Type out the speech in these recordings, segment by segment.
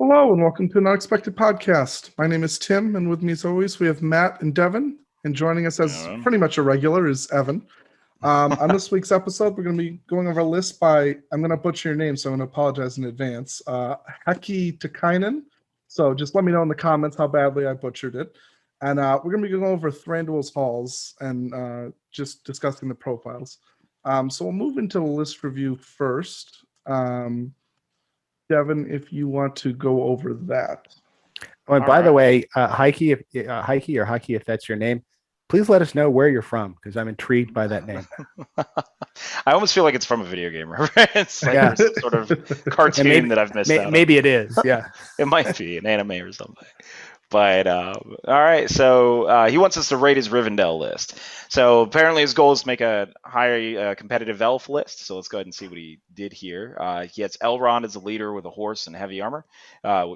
Hello and welcome to an unexpected podcast. My name is Tim, and with me as always, we have Matt and Devin. And joining us as pretty much a regular is Evan. On this week's episode, we're going to be going over a list by, I'm going to butcher your name, so I'm going to apologize in advance, Heki Takainen. So just let me know in the comments how badly I butchered it. And we're going to be going over Thranduil's halls and just discussing the profiles. So we'll move into the list review first. Devin, if you want to go over that. Oh, and by the way, Heike, if that's your name, please let us know where you're from because I'm intrigued by that name. I almost feel like it's from a video game reference, like some sort of cartoon that I've missed out on. Maybe it is, yeah. It might be an anime or something. But all right, so he wants us to rate his Rivendell list. So apparently his goal is to make a high competitive elf list. So let's go ahead and see what he did here. He has Elrond as a leader with a horse and heavy armor,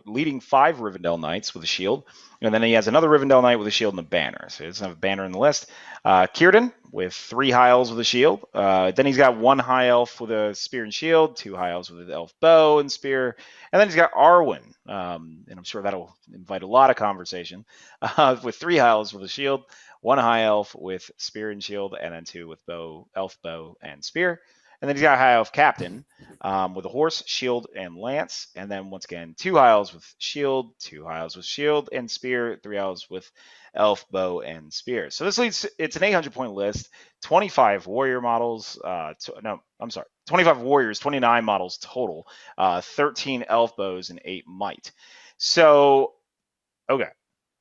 leading 5 Rivendell knights with a shield. And then he has another Rivendell knight with a shield and a banner. So he doesn't have a banner in the list. Círdan with 3 high elves with a shield. Then he's got 1 high elf with a spear and shield, 2 high elves with an elf bow and spear. And then he's got Arwen, and I'm sure that'll invite a lot of conversation, with 3 high elves with a shield, 1 high elf with spear and shield, and then 2 with elf bow and spear. And then he's got a high elf captain with a horse, shield, and lance. And then once again, 2 high elves with shield, 2 high elves with shield and spear, 3 elves with elf, bow, and spear. So this leads, it's an 800-point list, 25 warrior models, 25 warriors, 29 models total, 13 elf bows, and 8 might. So, okay,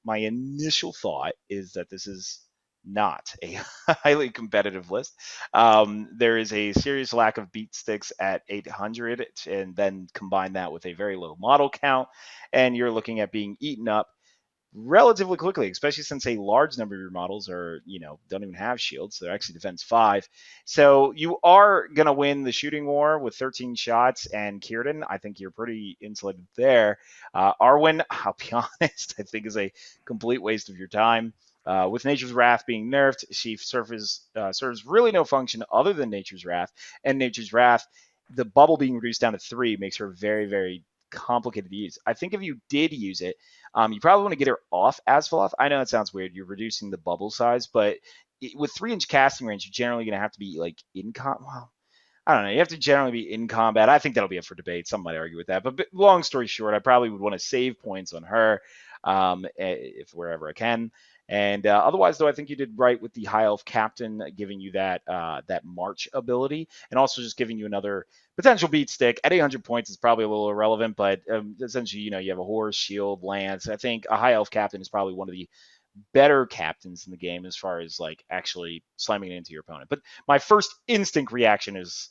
my initial thought is that this is not a highly competitive list. There is a serious lack of beat sticks at 800, and then combine that with a very low model count, and you're looking at being eaten up relatively quickly, especially since a large number of your models are, don't even have shields. So they're actually defense 5. So you are going to win the shooting war with 13 shots, and Círdan, I think you're pretty insulated there. Arwen, I'll be honest, I think is a complete waste of your time. With Nature's Wrath being nerfed, she serves really no function other than Nature's Wrath. And Nature's Wrath, the bubble being reduced down to 3 makes her very, very complicated to use. I think if you did use it, you probably want to get her off Asphaleth. I know it sounds weird. You're reducing the bubble size, but with 3-inch casting range, you're generally going to have to be like in combat. Well, I don't know. You have to generally be in combat. I think that'll be up for debate. Some might argue with that. But long story short, I probably would want to save points on her if wherever I can. And otherwise, though, I think you did right with the High Elf Captain giving you that March ability, and also just giving you another potential beat stick. At 800 points, it's probably a little irrelevant, but essentially, you have a horse, shield, lance. I think a High Elf Captain is probably one of the better captains in the game as far as like actually slamming it into your opponent. But my first instinct reaction is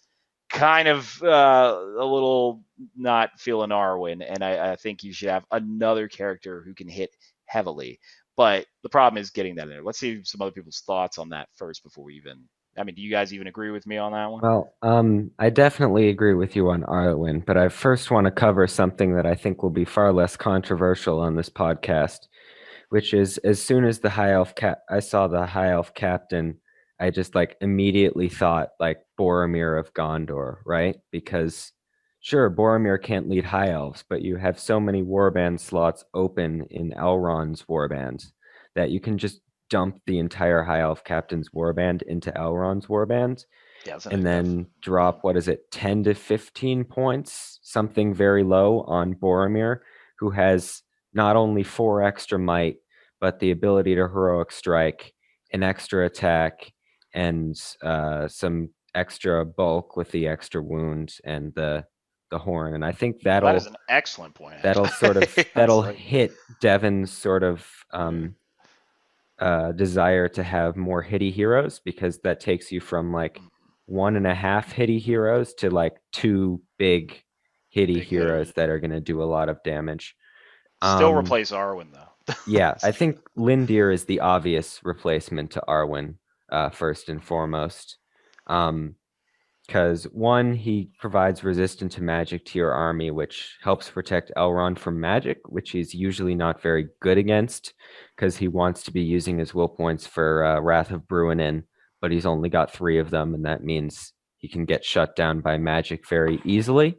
kind of a little not feeling Arwen, and I think you should have another character who can hit heavily. But the problem is getting that in there. Let's see some other people's thoughts on that first before we even. I mean, do you guys even agree with me on that one? Well, I definitely agree with you on Arwen, but I first want to cover something that I think will be far less controversial on this podcast, which is as soon as the High Elf I saw the High Elf Captain, I just immediately thought Boromir of Gondor, right? Because sure, Boromir can't lead High Elves, but you have so many warband slots open in Elrond's warbands that you can just dump the entire High Elf Captain's warband into Elrond's warband, and then drop, 10 to 15 points, something very low on Boromir, who has not only 4 extra might, but the ability to heroic strike, an extra attack, and some extra bulk with the extra wound and the horn. And I think that is an excellent point. That'll sort of that'll hit Devin's sort of desire to have more hitty heroes, because that takes you from 1.5 hitty heroes to 2 big hitty heroes that are going to do a lot of damage. Still replace Arwen though. Yeah, I think Lindir is the obvious replacement to Arwen, first and foremost. Because 1, he provides resistance to magic to your army, which helps protect Elrond from magic, which he's usually not very good against, because he wants to be using his will points for Wrath of Bruinen, but he's only got 3 of them, and that means he can get shut down by magic very easily.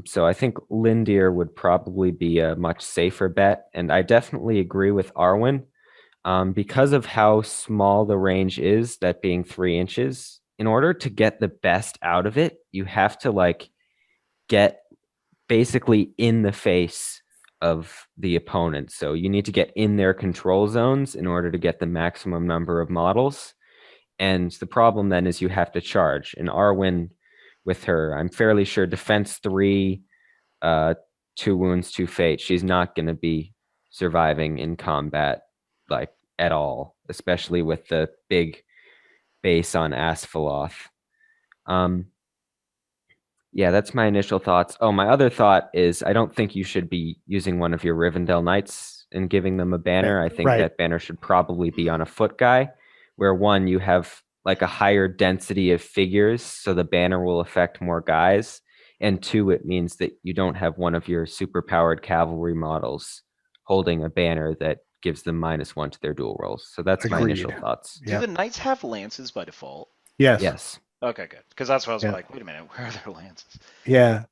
So I think Lindir would probably be a much safer bet. And I definitely agree with Arwen. Because of how small the range is, that being 3 inches, in order to get the best out of it, you have to like get basically in the face of the opponent. So you need to get in their control zones in order to get the maximum number of models. And the problem then is you have to charge. And Arwen, with her, I'm fairly sure defense 3, 2 wounds, 2 fate. She's not going to be surviving in combat like at all, especially with the big base on Asphalloth. Yeah, that's my initial thoughts. Oh, my other thought is I don't think you should be using one of your Rivendell Knights and giving them a banner. I think that banner should probably be on a foot guy, where one, you have like a higher density of figures, so the banner will affect more guys. And 2, it means that you don't have one of your super-powered cavalry models holding a banner that gives them -1 to their duel rolls. So that's my initial thoughts. Do the knights have lances by default? Yes. Okay, good. Because that's what I was like, wait a minute, where are their lances? Yeah.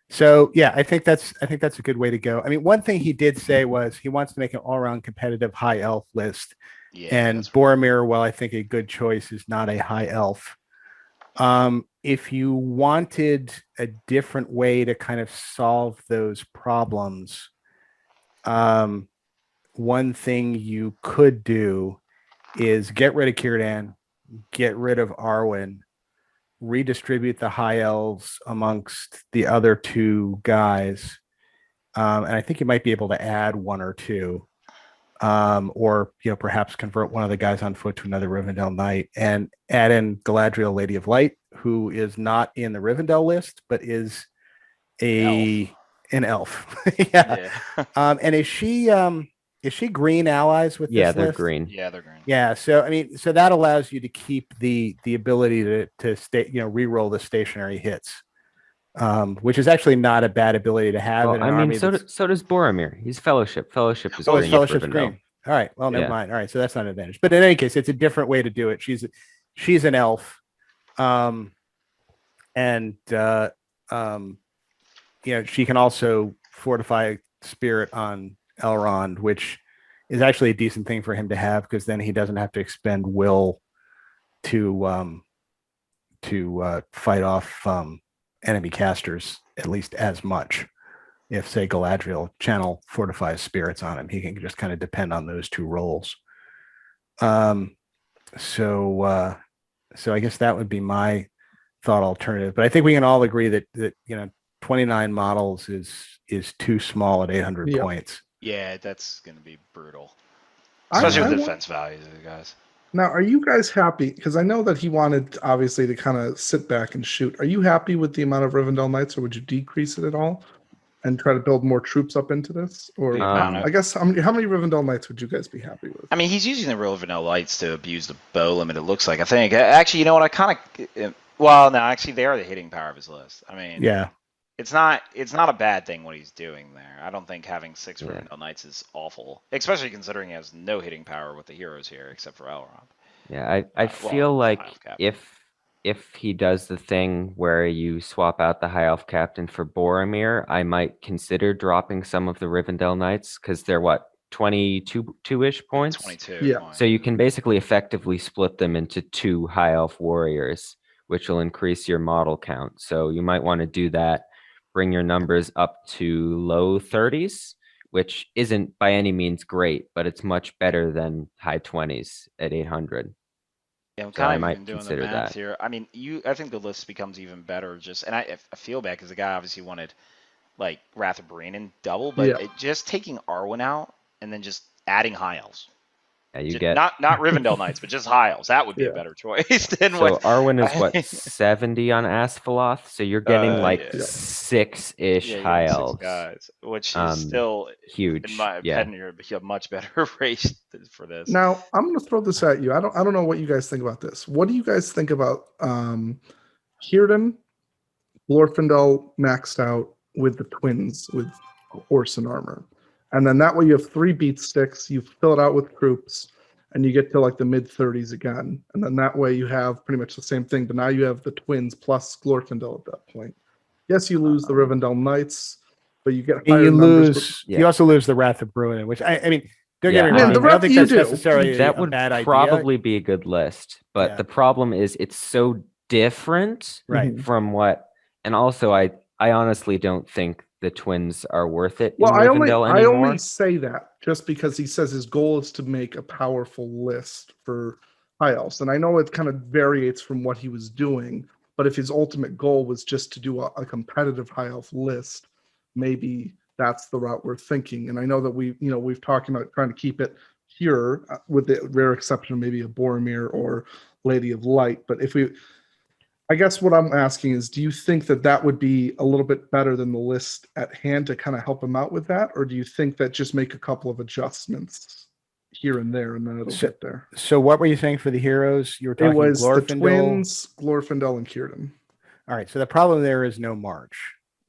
So yeah, I think that's a good way to go. I mean, one thing he did say was he wants to make an all-around competitive high elf list. Yeah, and Boromir, while I think a good choice, is not a high elf. If you wanted a different way to kind of solve those problems, one thing you could do is get rid of Círdan, get rid of Arwen, redistribute the high elves amongst the other 2 guys. And I think you might be able to add 1 or 2. Or perhaps convert one of the guys on foot to another Rivendell Knight and add in Galadriel, Lady of Light, who is not in the Rivendell list, but is an elf. And is she green allies with this they're list? green. Yeah, they're green. Yeah, so I mean, so that allows you to keep the ability to stay, re-roll the stationary hits. Which is actually not a bad ability to have. Well, I mean, so does Boromir. He's Fellowship. Fellowship is green. Fellowship's green. All right. Well, never mind. All right. So that's not an advantage. But in any case, it's a different way to do it. She's an elf. She can also fortify spirit on Elrond, which is actually a decent thing for him to have, because then he doesn't have to expend will to fight off enemy casters at least as much. If, say, Galadriel channel fortifies spirits on him, he can just kind of depend on those 2 rolls. So I guess that would be my thought alternative. But I think we can all agree that 29 models is too small at 800 points. Yeah, that's going to be brutal, especially with the defense values of the guys. Now, are you guys happy? Because I know that he wanted, obviously, to kind of sit back and shoot. Are you happy with the amount of Rivendell Knights, or would you decrease it at all and try to build more troops up into this? Or I guess, how many Rivendell Knights would you guys be happy with? I mean, he's using the Rivendell Knights to abuse the bow limit, it looks like. I think. Actually, you know what? I kind of... Well, no, actually, they are the hitting power of his list. I mean... Yeah. It's not a bad thing what he's doing there. I don't think having 6 Rivendell Knights is awful, especially considering he has no hitting power with the heroes here except for Elrond. Yeah, I feel like if he does the thing where you swap out the High Elf Captain for Boromir, I might consider dropping some of the Rivendell Knights, because they're 22-ish points? 22. Yeah. So you can basically effectively split them into 2 High Elf warriors, which will increase your model count. So you might want to do that, bring your numbers up to low 30s, which isn't by any means great, but it's much better than high 20s at 800. Yeah, I'm So I kind of might even doing the consider math that. here. I mean, I think the list becomes even better. And I feel bad because the guy obviously wanted like Wrath of Brandon double, but just taking Arwen out and then just adding High Elves. Yeah, you get not Rivendell Knights, but just High Elves. That would be a better choice than so Arwen is 70 on Asphalloth, so you're getting 6-ish High Elves, guys, which is still huge. In my opinion, a much better race for this. Now I'm going to throw this at you. I don't know what you guys think about this. What do you guys think about Círdan, Glorfindel maxed out with the twins with horse and armor? And then that way you have 3 beat sticks, you fill it out with troops, and you get to like the mid 30s again. And then that way you have pretty much the same thing, but now you have the twins plus Glorfindel at that point. Yes, you lose the Rivendell Knights, but you get And higher you numbers. lose. You also lose the Wrath of Bruin, which I mean, don't get me Yeah, wrong. I mean, I don't think you that's do. necessarily that a would bad idea. probably be a good list, but Yeah. the problem is it's so different Right. from what, and also I honestly don't think the twins are worth it Well, in Rivendell I anymore. only say that just because he says his goal is to make a powerful list for high elves, and I know it kind of varies from what he was doing. But if his ultimate goal was just to do a competitive high elf list, maybe that's the route we're thinking. And I know that we've talked about trying to keep it pure, with the rare exception of maybe a Boromir or Lady of Light. But I guess what I'm asking is, do you think that would be a little bit better than the list at hand to kind of help him out with that? Or do you think that just make a couple of adjustments here and there and then it'll get there? So what were you saying for the heroes? You were talking It was the Glorfindel. twins, Glorfindel and Círdan. All right. So the problem there is no March.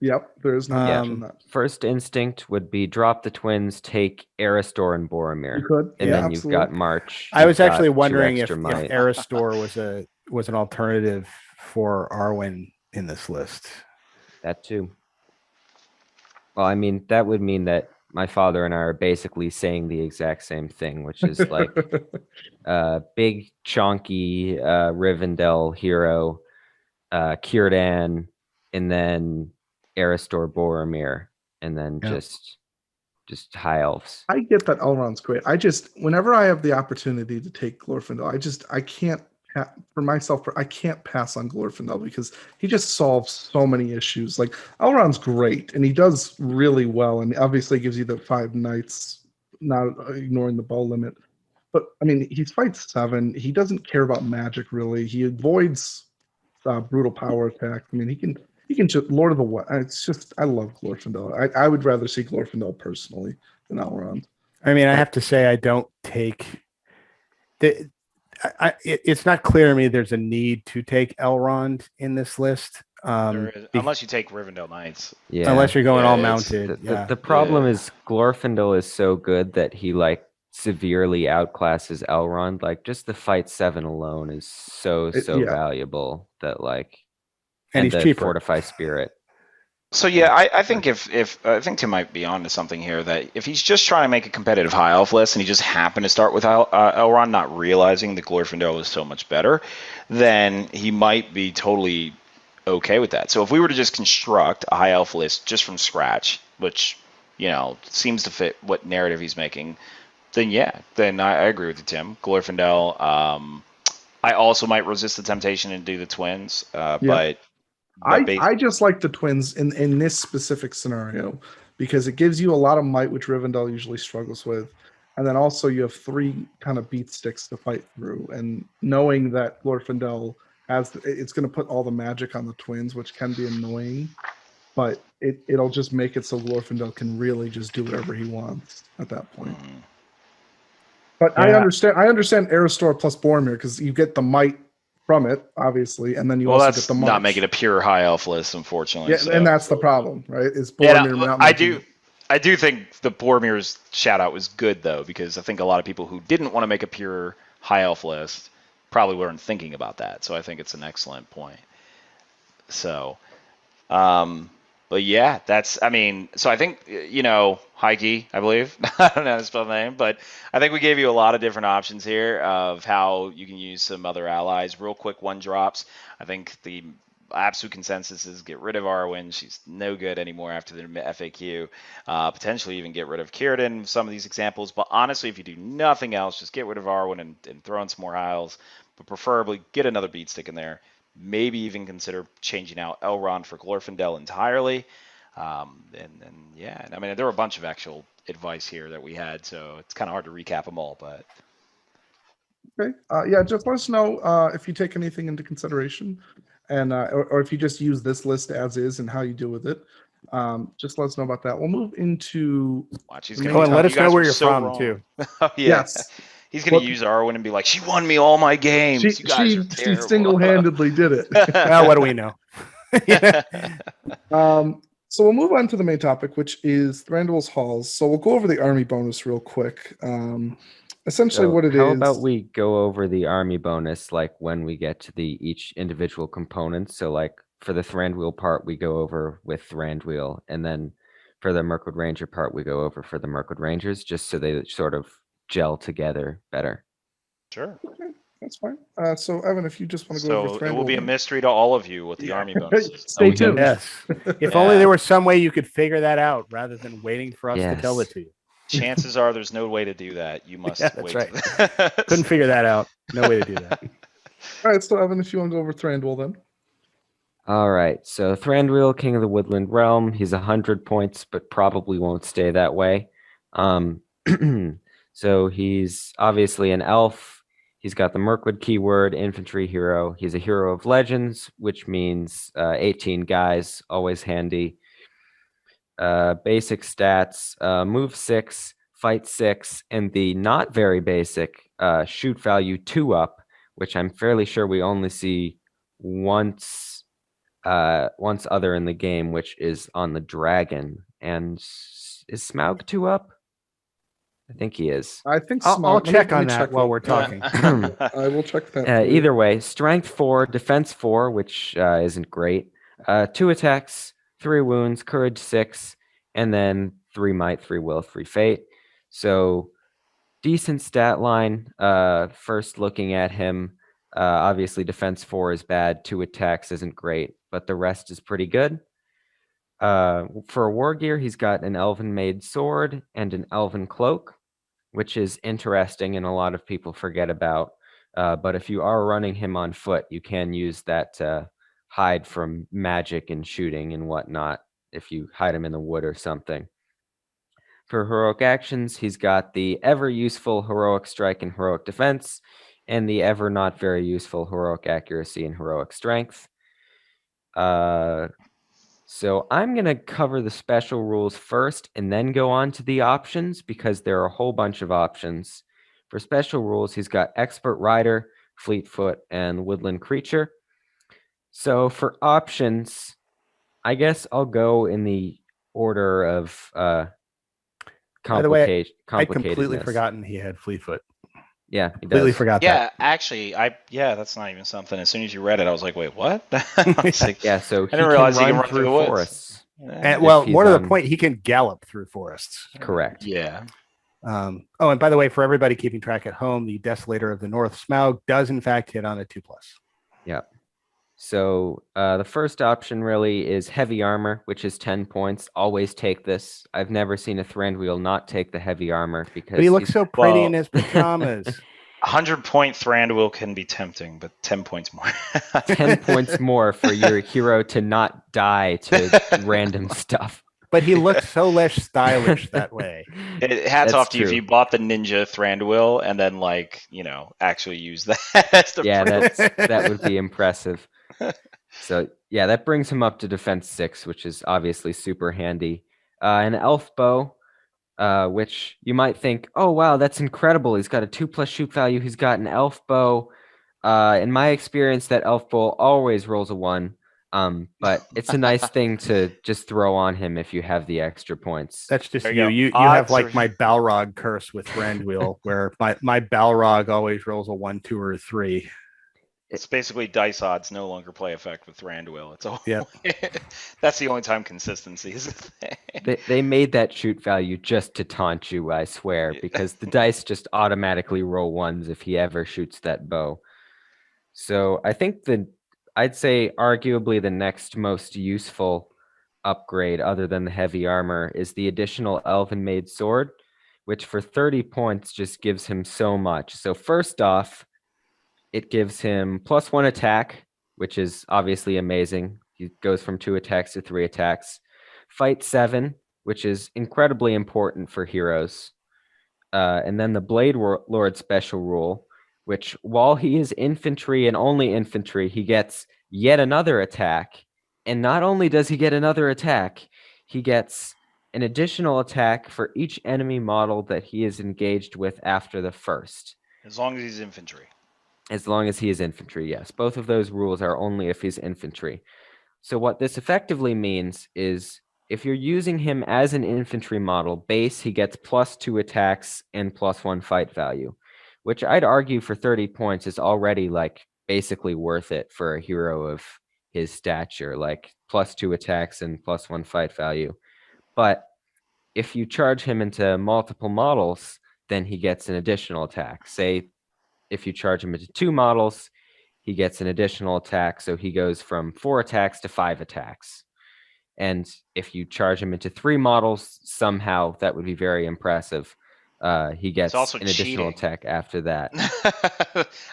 Yep, there is no match in that. First instinct would be drop the twins, take Aristor and Boromir. You could, and yeah, then absolutely. You've got March. I was You've actually got two wondering if extra might. Aristor was an alternative for Arwen in this list. That too. Well, I mean, that would mean that my father and I are basically saying the exact same thing, which is like big, chonky Rivendell hero, Círdan, and then Aristor, Boromir, and then just high elves. I get that Elrond's great. Whenever I have the opportunity to take Glorfindel, I can't, for myself, I can't pass on Glorfindel because he just solves so many issues. Like, Elrond's great and he does really well, and obviously gives you the 5 knights, not ignoring the bow limit. But I mean, he fights 7. He doesn't care about magic really. He avoids brutal power attack. I mean, he can just Lord of the What. It's just, I love Glorfindel. I would rather see Glorfindel personally than Elrond. I mean, I have to say, I don't take the. It's not clear to me there's a need to take Elrond in this list. Unless you take Rivendell Knights. Yeah. Unless you're going all mounted. The problem is Glorfindel is so good that he like severely outclasses Elrond. Like just the fight 7 alone is so valuable that like, and he's the cheaper. Fortify Spirit. So yeah, I think if I think Tim might be onto something here, that if he's just trying to make a competitive high elf list and he just happened to start with Elrond, not realizing that Glorfindel is so much better, then he might be totally okay with that. So if we were to just construct a high elf list just from scratch, which seems to fit what narrative he's making, then I agree with you, Tim. Glorfindel. I also might resist the temptation and do the twins, but I just like the twins in this specific scenario because it gives you a lot of might, which Rivendell usually struggles with. And then also you have 3 kind of beat sticks to fight through. And knowing that Glorfindel it's going to put all the magic on the twins, which can be annoying. But it'll just make it so Glorfindel can really just do whatever he wants at that point. But yeah. I understand Aristor plus Boromir because you get the might from it, obviously, and then you also get the March. Not making a pure high elf list, unfortunately. Yeah, and that's the problem, right? Is Boromir not making I do think the Boromir's shout out was good though, because I think a lot of people who didn't want to make a pure high elf list probably weren't thinking about that. So I think it's an excellent point. So, but yeah, so I think, Heike, I believe, I don't know how to spell the name, but I think we gave you a lot of different options here of how you can use some other allies. Real quick 1-drops. I think the absolute consensus is get rid of Arwen. She's no good anymore after the FAQ. Potentially even get rid of Círdan, some of these examples. But honestly, if you do nothing else, just get rid of Arwen and throw in some more Isles. But preferably get another beat stick in there. Maybe even consider changing out Elrond for Glorfindel entirely. And I mean, there were a bunch of actual advice here that we had, so it's kind of hard to recap them all. But okay, just let us know if you take anything into consideration, and or if you just use this list as is and how you deal with it. Just let us know about that. We'll move into. And let us know where you're from too. Oh, yeah. Yes. He's going to use Arwen and be like, she won me all my games. You guys are terrible. She single-handedly did it. Well, what do we know? So we'll move on to the main topic, which is Thranduil's Halls. So we'll go over the army bonus real quick. Essentially what it is. How about we go over the army bonus like when we get to the each individual component? So like for the Thranduil part, we go over with Thranduil, and then for the Mirkwood Ranger part, we go over for the Mirkwood Rangers, just so they sort of gel together better. Sure. Okay, that's fine. So Evan, if you just want to go over So Thranduil, it will be a then. mystery to all of you what the army bonuses. Stay we can- tuned. Yes. If Yeah. only there was some way you could figure that out rather than waiting for us to tell Yes. it to you. Chances are there's no way to do that. You must Yeah, that's wait. right. Couldn't figure that out. No way to do that. All right, so Evan, if you want to go over Thranduil, then. All right, so Thranduil, King of the Woodland Realm, he's 100 points, but probably won't stay that way. So he's obviously an elf. He's got the Mirkwood keyword, infantry hero. He's a hero of legends, which means 18 guys, always handy. Basic stats, move 6, fight 6, and the not very basic shoot value 2 up, which I'm fairly sure we only see once other in the game, which is on the dragon. And is Smaug 2 up? I think he is. I think I'll Smaug- check let me on that check while real we're quick. talking. I will check that. for you. Either way, strength 4, defense 4, which isn't great. 2 attacks, 3 wounds, courage 6, and then 3 might, 3 will, 3 fate. So decent stat line. First looking at him, obviously defense 4 is bad, 2 attacks isn't great, but the rest is pretty good. For war gear, he's got an Elven-Made sword and an Elven cloak, which is interesting and a lot of people forget about. But if you are running him on foot, you can use that to hide from magic and shooting and whatnot if you hide him in the wood or something. For heroic actions, he's got the ever useful heroic strike and heroic defense, and the ever not very useful heroic accuracy and heroic strength. So I'm going to cover the special rules first and then go on to the options because there are a whole bunch of options. For special rules, he's got Expert Rider, Fleetfoot, and Woodland Creature. So for options, I guess I'll go in the order of By the way, I'd complicatedness. completely forgotten he had Fleetfoot. Yeah, he Completely does. forgot Yeah, that. actually, that's not even something. As soon as you read it, I was like, wait, what? I was like, Yeah, so he didn't can realize he can run run through through the woods. forests. And, If well, he's more to the on- point, he can gallop through forests. Correct. Yeah. Oh, and by the way, for everybody keeping track at home, the Desolator of the North, Smaug, does in fact hit on a 2+. Yep. So the first option really is heavy armor, which is 10 points. Always take this. I've never seen a Thranduil not take the heavy armor because But he looks he's- so pretty well- in his pajamas. 100-point Thranduil can be tempting, but 10 points more. 10 points more for your hero to not die to random stuff. But he looks so less stylish that way. Hats That's off to you if true. you bought the Ninja Thranduil and then, actually use that as the Yeah, proof. that would be impressive. So yeah, that brings him up to defense 6, which is obviously super handy. An elf bow, which you might think, oh wow, that's incredible. He's got a 2+ shoot value. He's got an elf bow. In my experience, that elf bow always rolls a 1. But it's a nice thing to just throw on him if you have the extra points. That's just There you. you go. You have Odds like are- my Balrog curse with Thranduil, where my Balrog always rolls a 1, 2, or 3. It's basically dice odds no longer play effect with Thranduil. It's all Yep. That's the only time consistency is a thing. They made that shoot value just to taunt you, I swear, Yeah. because the dice just automatically roll 1s if he ever shoots that bow. So I think I'd say arguably the next most useful upgrade other than the heavy armor is the additional Elven-Made sword, which for 30 points just gives him so much. So first off, it gives him +1 attack, which is obviously amazing. He goes from 2 attacks to 3 attacks. Fight 7, which is incredibly important for heroes. And then the Blade Lord special rule, which while he is infantry and only infantry, he gets yet another attack. And not only does he get another attack, he gets an additional attack for each enemy model that he is engaged with after the first. As long as he's infantry. As long as he is infantry, yes. Both of those rules are only if he's infantry. So what this effectively means is if you're using him as an infantry model, base, he gets +2 attacks and +1 fight value, which I'd argue for 30 points is already basically worth it for a hero of his stature, like +2 attacks and +1 fight value. But if you charge him into multiple models, then he gets an additional attack. Say if you charge him into 2 models, he gets an additional attack. So he goes from 4 attacks to 5 attacks. And if you charge him into 3 models, somehow that would be very impressive. He gets also an additional cheating. attack after that.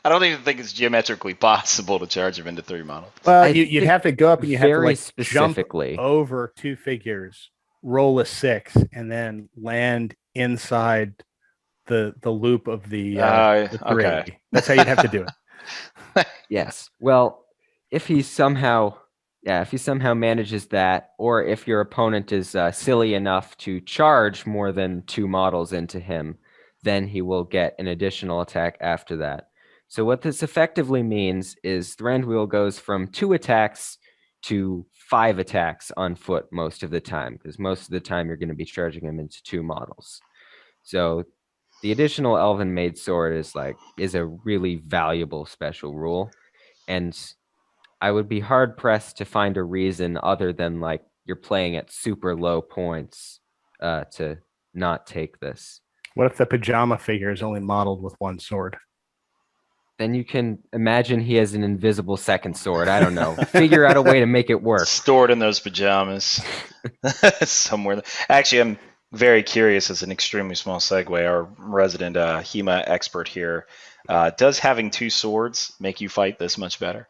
I don't even think it's geometrically possible to charge him into 3 models. Well, I you'd think have to go up and you have to very like jump specifically. over 2 figures, roll a 6, and then land inside the loop of the 3. Okay. That's how you'd have to do it. Yes. Well, if he somehow manages that, or if your opponent is silly enough to charge more than 2 models into him, then he will get an additional attack after that. So what this effectively means is Thranduil goes from 2 attacks to 5 attacks on foot most of the time, because most of the time you're going to be charging him into 2 models. So the additional Elven-Made sword is a really valuable special rule, and I would be hard pressed to find a reason other than like you're playing at super low points to not take this. What if the pajama figure is only modeled with 1 sword? Then you can imagine he has an invisible second sword. I don't know. Figure out a way to make it work. Stored in those pajamas somewhere. Actually, I'm very curious, as an extremely small segue, our resident HEMA expert here, does having 2 swords make you fight this much better?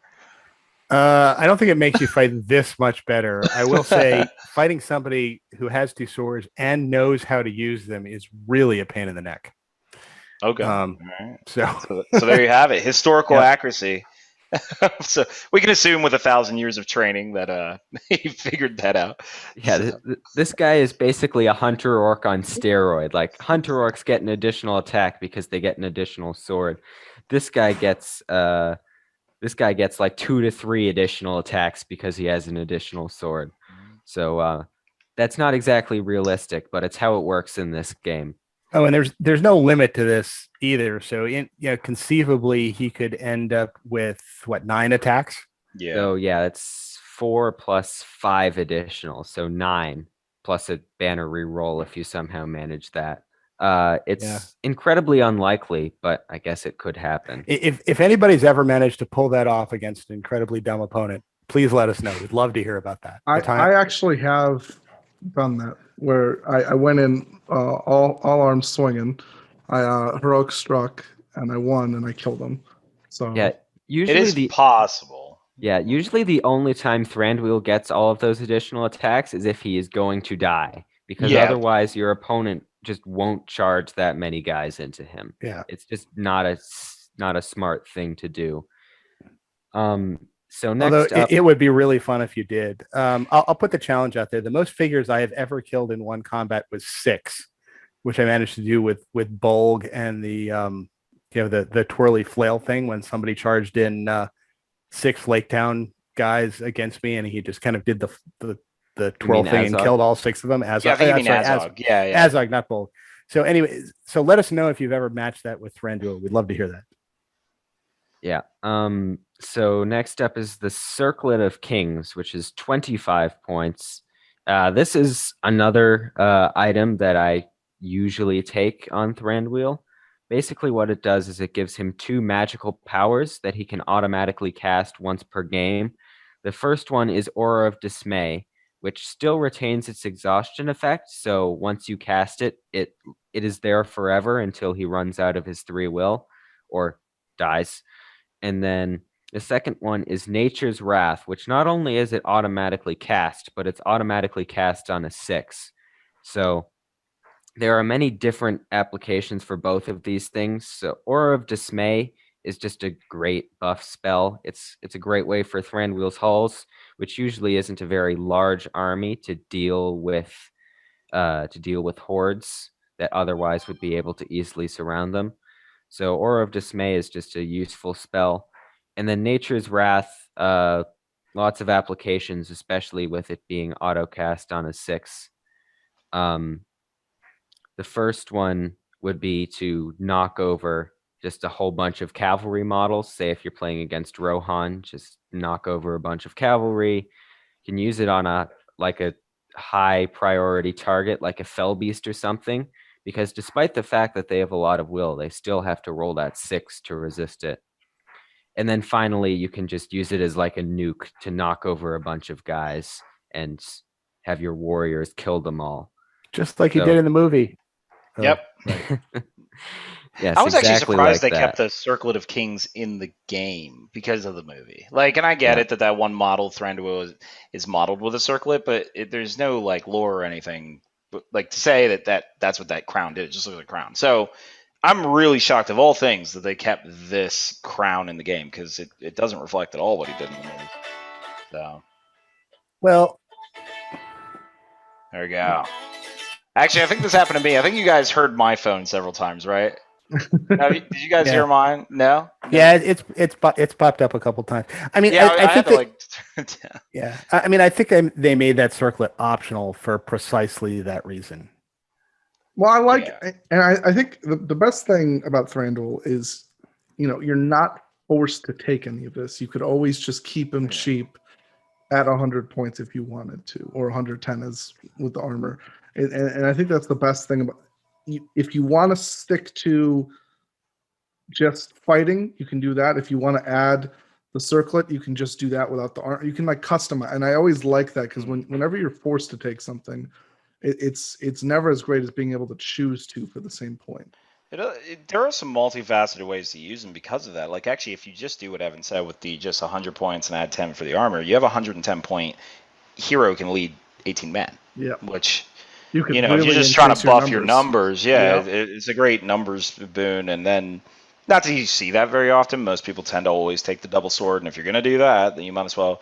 I don't think it makes you fight this much better. I will say fighting somebody who has 2 swords and knows how to use them is really a pain in the neck. Okay. All right. So there you have it. Historical accuracy. So we can assume with 1,000 years of training that he figured that out. Yeah, this guy is basically a hunter orc on steroid. Like hunter orcs get an additional attack because they get an additional sword. This guy gets like 2 to 3 additional attacks because he has an additional sword. So that's not exactly realistic, but it's how it works in this game. Oh, and there's no limit to this either. So conceivably he could end up with 9 attacks. Yeah. So yeah, it's 4 plus 5 additional, so 9 plus a banner reroll if you somehow manage that. It's incredibly unlikely, but I guess it could happen. If anybody's ever managed to pull that off against an incredibly dumb opponent, please let us know. We'd love to hear about that. I actually have done that, where I went in all arms swinging. I heroic struck and I won and I killed him. So yeah, usually it is possible. Yeah, usually the only time Thranduil gets all of those additional attacks is if he is going to die, because otherwise your opponent just won't charge that many guys into him. Yeah, it's just not a smart thing to do. So next up, it would be really fun if you did. I'll put the challenge out there. The most figures I have ever killed in one combat was 6, which I managed to do with Bolg and the the twirly flail thing when somebody charged in 6 Lake Town guys against me, and he just kind of did the twirl thing and killed all 6 of them. Azog. Azog, not Bolg. So anyway, so let us know if you've ever matched that with Thranduil. We'd love to hear that. Yeah. So next up is the Circlet of Kings, which is 25 points. This is another item that I usually take on Thranduil. Basically what it does is it gives him 2 magical powers that he can automatically cast once per game. The first one is Aura of Dismay, which still retains its exhaustion effect. So once you cast it, it is there forever until he runs out of his 3 will or dies. And then the second one is Nature's Wrath, which not only is it automatically cast, but it's automatically cast on a 6. So there are many different applications for both of these things. So Aura of Dismay is just a great buff spell. It's a great way for Thranduil's hulls, which usually isn't a very large army, to deal with hordes that otherwise would be able to easily surround them. So Aura of Dismay is just a useful spell. And then Nature's Wrath, lots of applications, especially with it being auto-cast on a 6. The first one would be to knock over just a whole bunch of cavalry models. Say if you're playing against Rohan, just knock over a bunch of cavalry. You can use it on a high priority target like a fell beast or something, because despite the fact that they have a lot of will, they still have to roll that 6 to resist it. And then finally, you can just use it as like a nuke to knock over a bunch of guys and have your warriors kill them all. Just like you did in the movie. Yep. Right. Yes, I was actually exactly surprised like they that. kept the Circlet of Kings in the game because of the movie. Like, and I get Yeah. it that one model, Thranduil, is modeled with a circlet, but there's no like lore or anything. But like to say that's what that crown did, it just looks like a crown. So I'm really shocked of all things that they kept this crown in the game because it doesn't reflect at all what he did in the movie. So Well, there we go. Actually, I think this happened to me. I think you guys heard my phone several times, right? Did you guys hear mine? No. Yeah, it's popped up a couple times. I mean, Yeah, I think had to yeah. I mean, I think they made that circlet optional for precisely that reason. Well, I think the best thing about Thranduil is, you're not forced to take any of this. You could always just keep him cheap at 100 points if you wanted to, or 110 as with the armor. And I think that's the best thing about. If you want to stick to just fighting, you can do that. If you want to add the circlet, you can just do that without the armor. You can like customize, and I always like that because whenever you're forced to take something, it's never as great as being able to choose two for the same point. There are some multifaceted ways to use them because of that. Like, actually, if you just do what Evan said with the just 100 points and add 10 for the armor, you have a 110 point hero can lead 18 men. Yeah. Which, if you're just trying to buff your numbers, it's a great numbers boon. And then, not that you see that very often. Most people tend to always take the double sword, and if you're going to do that, then you might as well,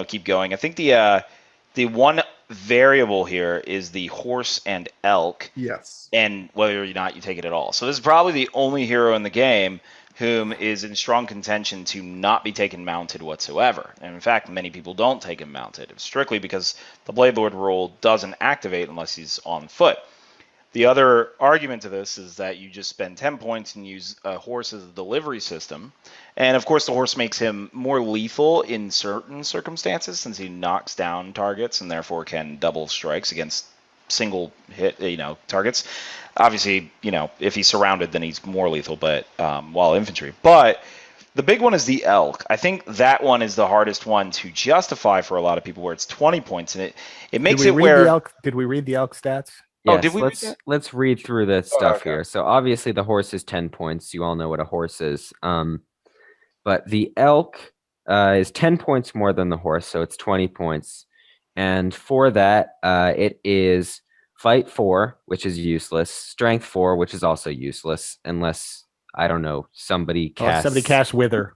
keep going. I think the one variable here is the horse and elk. Yes. And whether or not you take it at all. So this is probably the only hero in the game whom is in strong contention to not be taken mounted whatsoever. And in fact, many people don't take him mounted, strictly because the Blade Lord rule doesn't activate unless he's on foot. The other argument to this is that you just spend 10 points and use a horse as a delivery system. And of course, the horse makes him more lethal in certain circumstances since he knocks down targets and therefore can double strikes against single hit, targets. Obviously, if he's surrounded, then he's more lethal, but while infantry. But the big one is the elk. I think that one is the hardest one to justify for a lot of people, where it's 20 points, and it makes it where. Did we read the elk stats? Yes, did we? Let's read through the stuff here. So obviously the horse is 10 points. You all know what a horse is. But the elk is 10 points more than the horse, so it's 20 points. And for that, it is fight 4, which is useless, strength 4, which is also useless, unless, I don't know, somebody casts Wither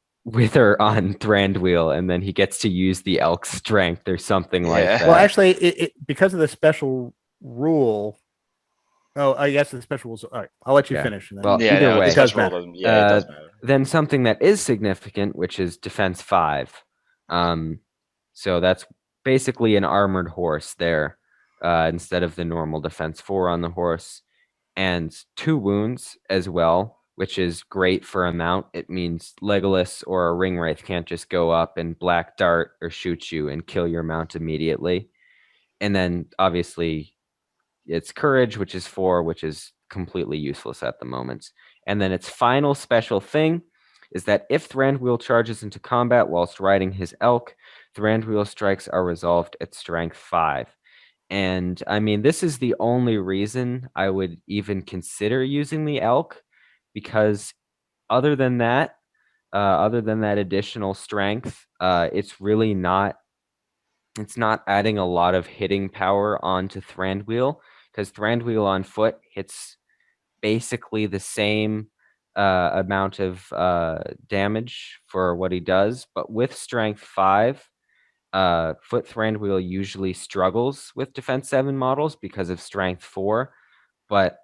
on Thranduil, and then he gets to use the elk strength or something like that. Well, actually, it because of the special rule. Oh, I guess the special rules. All right, I'll let you finish. And then. Well, either way, it does matter. It does matter. Then something that is significant, which is defense 5. So that's basically an armored horse there, instead of the normal defense 4 on the horse, and 2 wounds as well, which is great for a mount. It means Legolas or a Ringwraith can't just go up and black dart or shoot you and kill your mount immediately. And then obviously it's courage, which is 4, which is completely useless at the moment. And then its final special thing is that if Thranduil charges into combat whilst riding his elk, Thranduil strikes are resolved at strength 5. And I mean, this is the only reason I would even consider using the elk, because other than that additional strength, it's really not adding a lot of hitting power onto Thranduil, because Thranduil on foot hits basically the same amount of damage for what he does, but with strength 5, foot Thranduil usually struggles with defense 7 models because of strength 4, but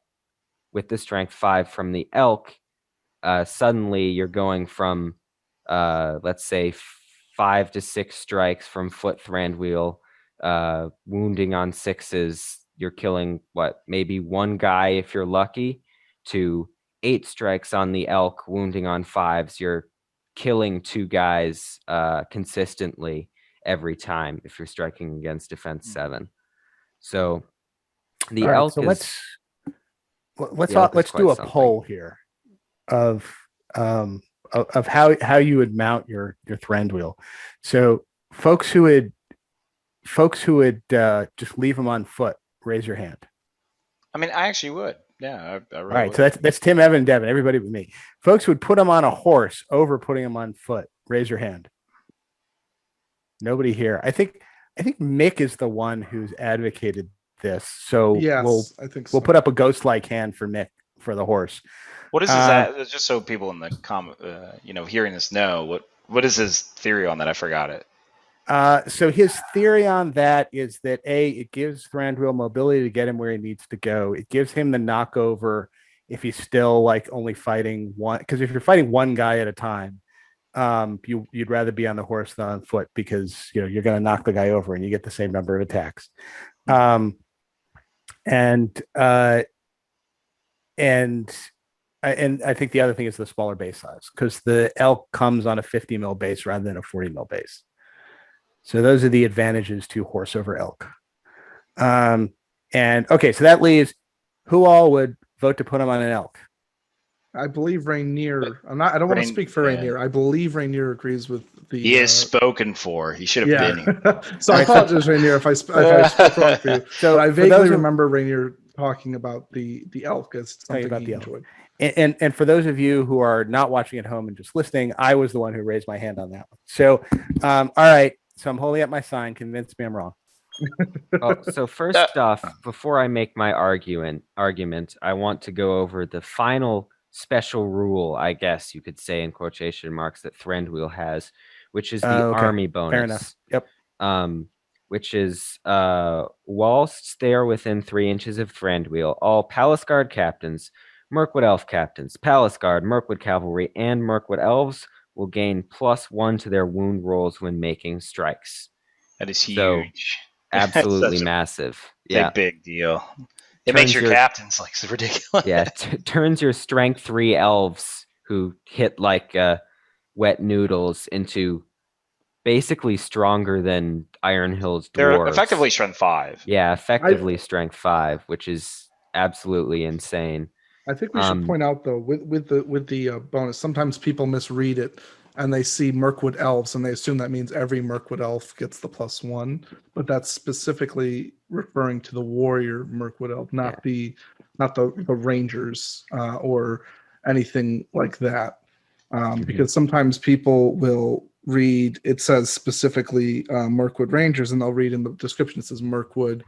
with the strength 5 from the elk, suddenly you're going from let's say 5 to 6 strikes from foot Thranduil, wounding on 6s. You're killing maybe 1 guy if you're lucky, to 8 strikes on the elk, wounding on 5s, you're killing 2 guys consistently every time if you're striking against defense 7. So the elk so is let's do a poll here of how you would mount your Thranduil. So folks who would just leave them on foot, raise your hand. I mean, I actually would. Yeah, I really All right, would. so that's Tim, Evan, and Devin. Everybody with me. Folks who would put them on a horse over putting them on foot, raise your hand. Nobody here. I think Mick is the one who's advocated this. So yes, I think so. We'll put up a ghost-like hand for Mick for the horse. What is his just so people in the hearing this know, what is his theory on that? I forgot it. So his theory on that is that it gives Thranduil mobility to get him where he needs to go. It gives him the knockover if he's still like only fighting one. Because if you're fighting one guy at a time, you'd rather be on the horse than on foot because you're going to knock the guy over and you get the same number of attacks. And I think the other thing is the smaller base size because the elk comes on a 50 mil base rather than a 40 mil base. So those are the advantages to horse over elk. And okay, so that leaves who all would vote to put him on an elk? I believe Rainier. I don't want to speak for Rainier. I believe Rainier agrees with the. He is spoken for. He should have been here. So I apologize, Rainier, if I spoke wrong for you. So I vaguely remember Rainier talking about the elk as something he enjoyed. And for those of you who are not watching at home and just listening, I was the one who raised my hand on that one. So, all right. So I'm holding up my sign. Convince me I'm wrong. So first off, before I make my argument, I want to go over the final special rule, I guess you could say in quotation marks, that Thranduil has, which is the army bonus. Fair enough. Yep. Which is whilst they are within 3 inches of Thranduil, all Palace Guard captains, Mirkwood Elf captains, Palace Guard, Mirkwood Cavalry, and Mirkwood Elves will gain +1 to their wound rolls when making strikes. That is huge. So, absolutely massive. Yeah, big deal. It makes your captains like so ridiculous. Yeah, turns your strength 3 elves who hit like wet noodles into basically stronger than Ironhill's dwarves. They're effectively strength 5. Yeah, effectively strength 5, which is absolutely insane. I think we should point out though, with the bonus, sometimes people misread it and they see Mirkwood Elves and they assume that means every Mirkwood Elf gets the +1, but that's specifically referring to the warrior Mirkwood Elf, not the Rangers or anything like that. Because sometimes people will read, it says specifically Mirkwood Rangers, and they'll read in the description it says Mirkwood.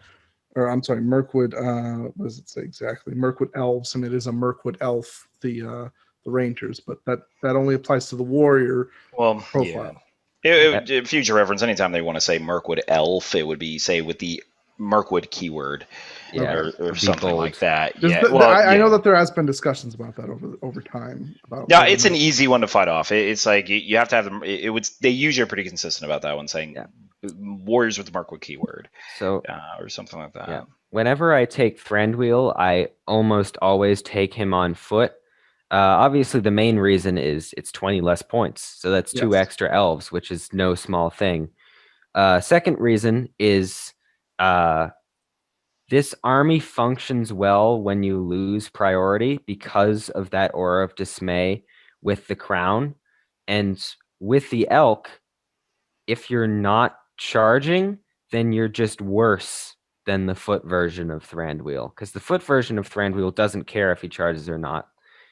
Mirkwood, what does it say exactly? Mirkwood Elves, and it is a Mirkwood Elf, the Rangers, but that only applies to the warrior profile. Yeah. Future reference, anytime they want to say Mirkwood Elf, it would be, say, with the Mirkwood keyword or something like that. I know that there has been discussions about that over time. It's an easy one to fight off. It's like you have to have them. They usually are pretty consistent about that one, saying warriors with the Mirkwood keyword, or something like that. Yeah. Whenever I take Thranduil, I almost always take him on foot. Obviously, the main reason is it's 20 less points, so that's 2 extra elves, which is no small thing. Second reason is this army functions well when you lose priority because of that aura of dismay with the crown. And with the elk, if you're not charging, then you're just worse than the foot version of Thranduil, because the foot version of Thranduil doesn't care if he charges or not,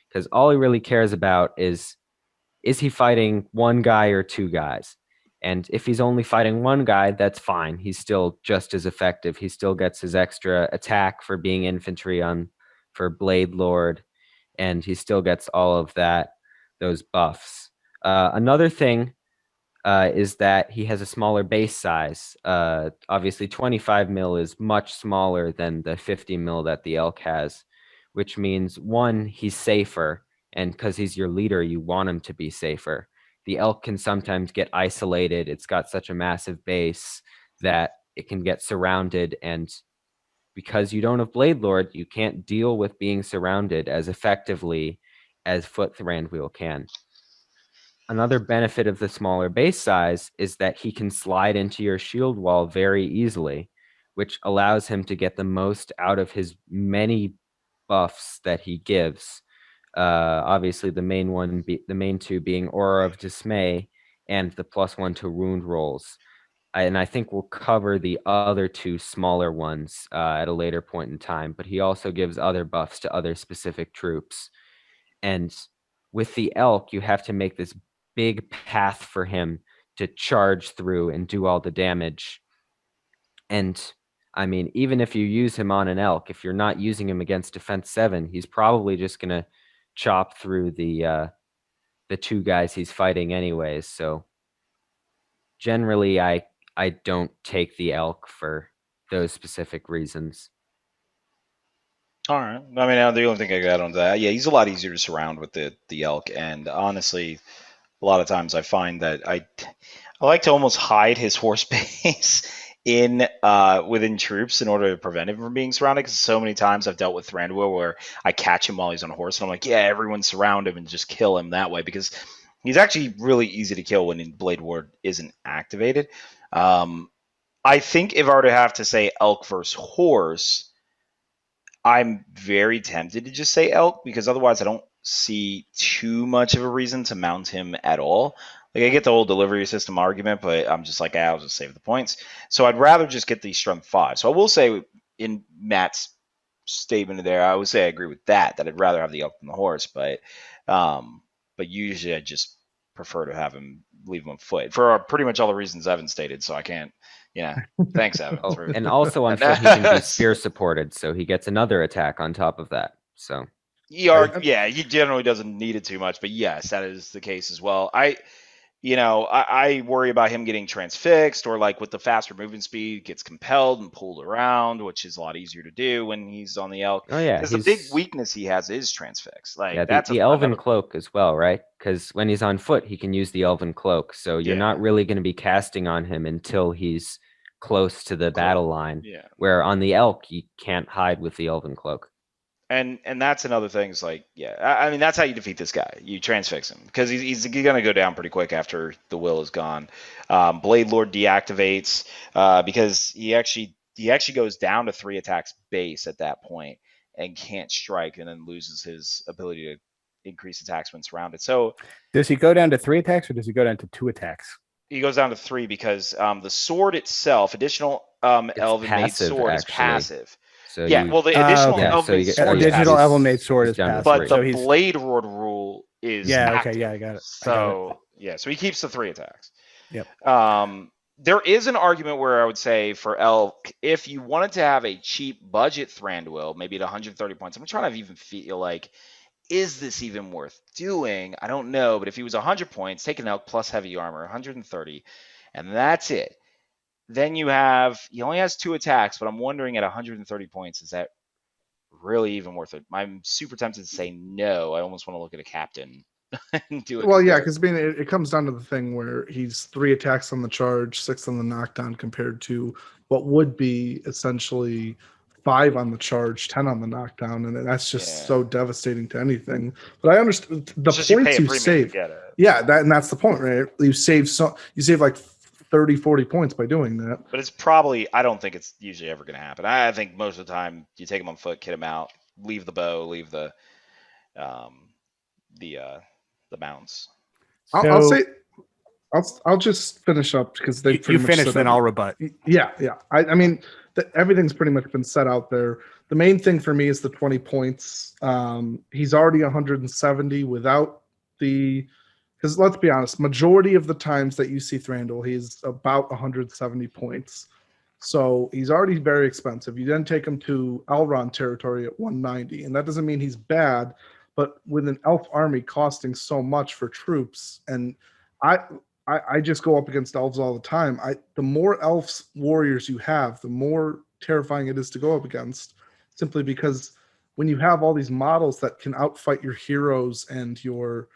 because all he really cares about is he fighting one guy or 2 guys. And if he's only fighting one guy, that's fine. He's still just as effective. He still gets his extra attack for being infantry for Blade Lord, and he still gets all of those buffs. Another thing is that he has a smaller base size. Obviously, 25 mil is much smaller than the 50 mil that the elk has, which means, 1, he's safer, and because he's your leader, you want him to be safer. The elk can sometimes get isolated. It's got such a massive base that it can get surrounded, and because you don't have Blade Lord, you can't deal with being surrounded as effectively as foot Thranduil can. Another benefit of the smaller base size is that he can slide into your shield wall very easily, which allows him to get the most out of his many buffs that he gives. Obviously, the main two being Aura of Dismay and the +1 to wound rolls. And I think we'll cover the other two smaller ones at a later point in time, but he also gives other buffs to other specific troops. And with the elk, you have to make this big path for him to charge through and do all the damage. And I mean, even if you use him on an elk, if you're not using him against defense 7, he's probably just going to chop through the two guys he's fighting anyways. So generally, I don't take the elk for those specific reasons. All right. I mean, the only thing I got on that, yeah, he's a lot easier to surround with the elk, and honestly, a lot of times I find that I like to almost hide his horse base in within troops in order to prevent him from being surrounded. Because so many times I've dealt with Thranduil where I catch him while he's on a horse, and I'm like, yeah, everyone surround him and just kill him that way, because he's actually really easy to kill when Blade Ward isn't activated. I think if I were to have to say elk versus horse, I'm very tempted to just say elk, because otherwise I don't see too much of a reason to mount him at all. Like, I get the whole delivery system argument, but I'm just like, I'll just save the points. So I'd rather just get the strength 5. So I will say, in Matt's statement there, I would say I agree with that I'd rather have the elk than the horse, but usually I just prefer to have him leave him on foot for pretty much all the reasons Evan stated. So I can't. Yeah, thanks, Evan. And also on foot, he can be spear supported, so he gets another attack on top of that. So yeah, he generally doesn't need it too much, but yes, that is the case as well. I worry about him getting transfixed, or like with the faster movement speed, gets compelled and pulled around, which is a lot easier to do when he's on the elk. Oh yeah, because the big weakness he has is transfix. Like, yeah, that's the Elven Cloak as well, right? Because when he's on foot, he can use the Elven Cloak, so you're not really going to be casting on him until he's close to the battle line. Yeah. Where on the elk, you can't hide with the Elven Cloak. And that's another thing. Is like, I mean, that's how you defeat this guy. You transfix him, because he's going to go down pretty quick after the will is gone. Blade Lord deactivates because he actually goes down to 3 attacks base at that point and can't strike, and then loses his ability to increase attacks when surrounded. So does he go down to 3 attacks, or does he go down to 2 attacks? He goes down to 3 because the sword itself, additional Elven-Made sword, actually is passive. So the additional Elven-Made sword is digital Elven-Made sword is passive. But the Blade Lord rule is active. Okay, I got it. So so he keeps the 3 attacks. Yep. There is an argument where I would say for elk, if you wanted to have a cheap budget Thranduil, maybe at 130 points, I'm trying to even feel like, is this even worth doing? I don't know, but if he was 100 points, take an elk plus heavy armor, 130, and that's it. Then he only has 2 attacks, but I'm wondering at 130 points, is that really even worth it? I'm super tempted to say no. I almost want to look at a captain and do it. Well, yeah, because it comes down to the thing where he's 3 attacks on the charge, 6 on the knockdown, compared to what would be essentially 5 on the charge, 10 on the knockdown, and that's just so devastating to anything. But I understand the points you save. Yeah, that's the point, right? You save like 30, 40 points by doing that. But it's I don't think it's usually ever going to happen. I think most of the time you take him on foot, kit him out, leave the bow, leave the mounts. I'll just finish up because they you finish, then I'll rebut. Yeah. I mean, everything's pretty much been set out there. The main thing for me is the 20 points. He's already 170 without because let's be honest, majority of the times that you see Thranduil, he's about 170 points. So he's already very expensive. You then take him to Elrond territory at 190, and that doesn't mean he's bad, but with an elf army costing so much for troops, and I just go up against elves all the time. The more elves warriors you have, the more terrifying it is to go up against, simply because when you have all these models that can outfight your heroes and your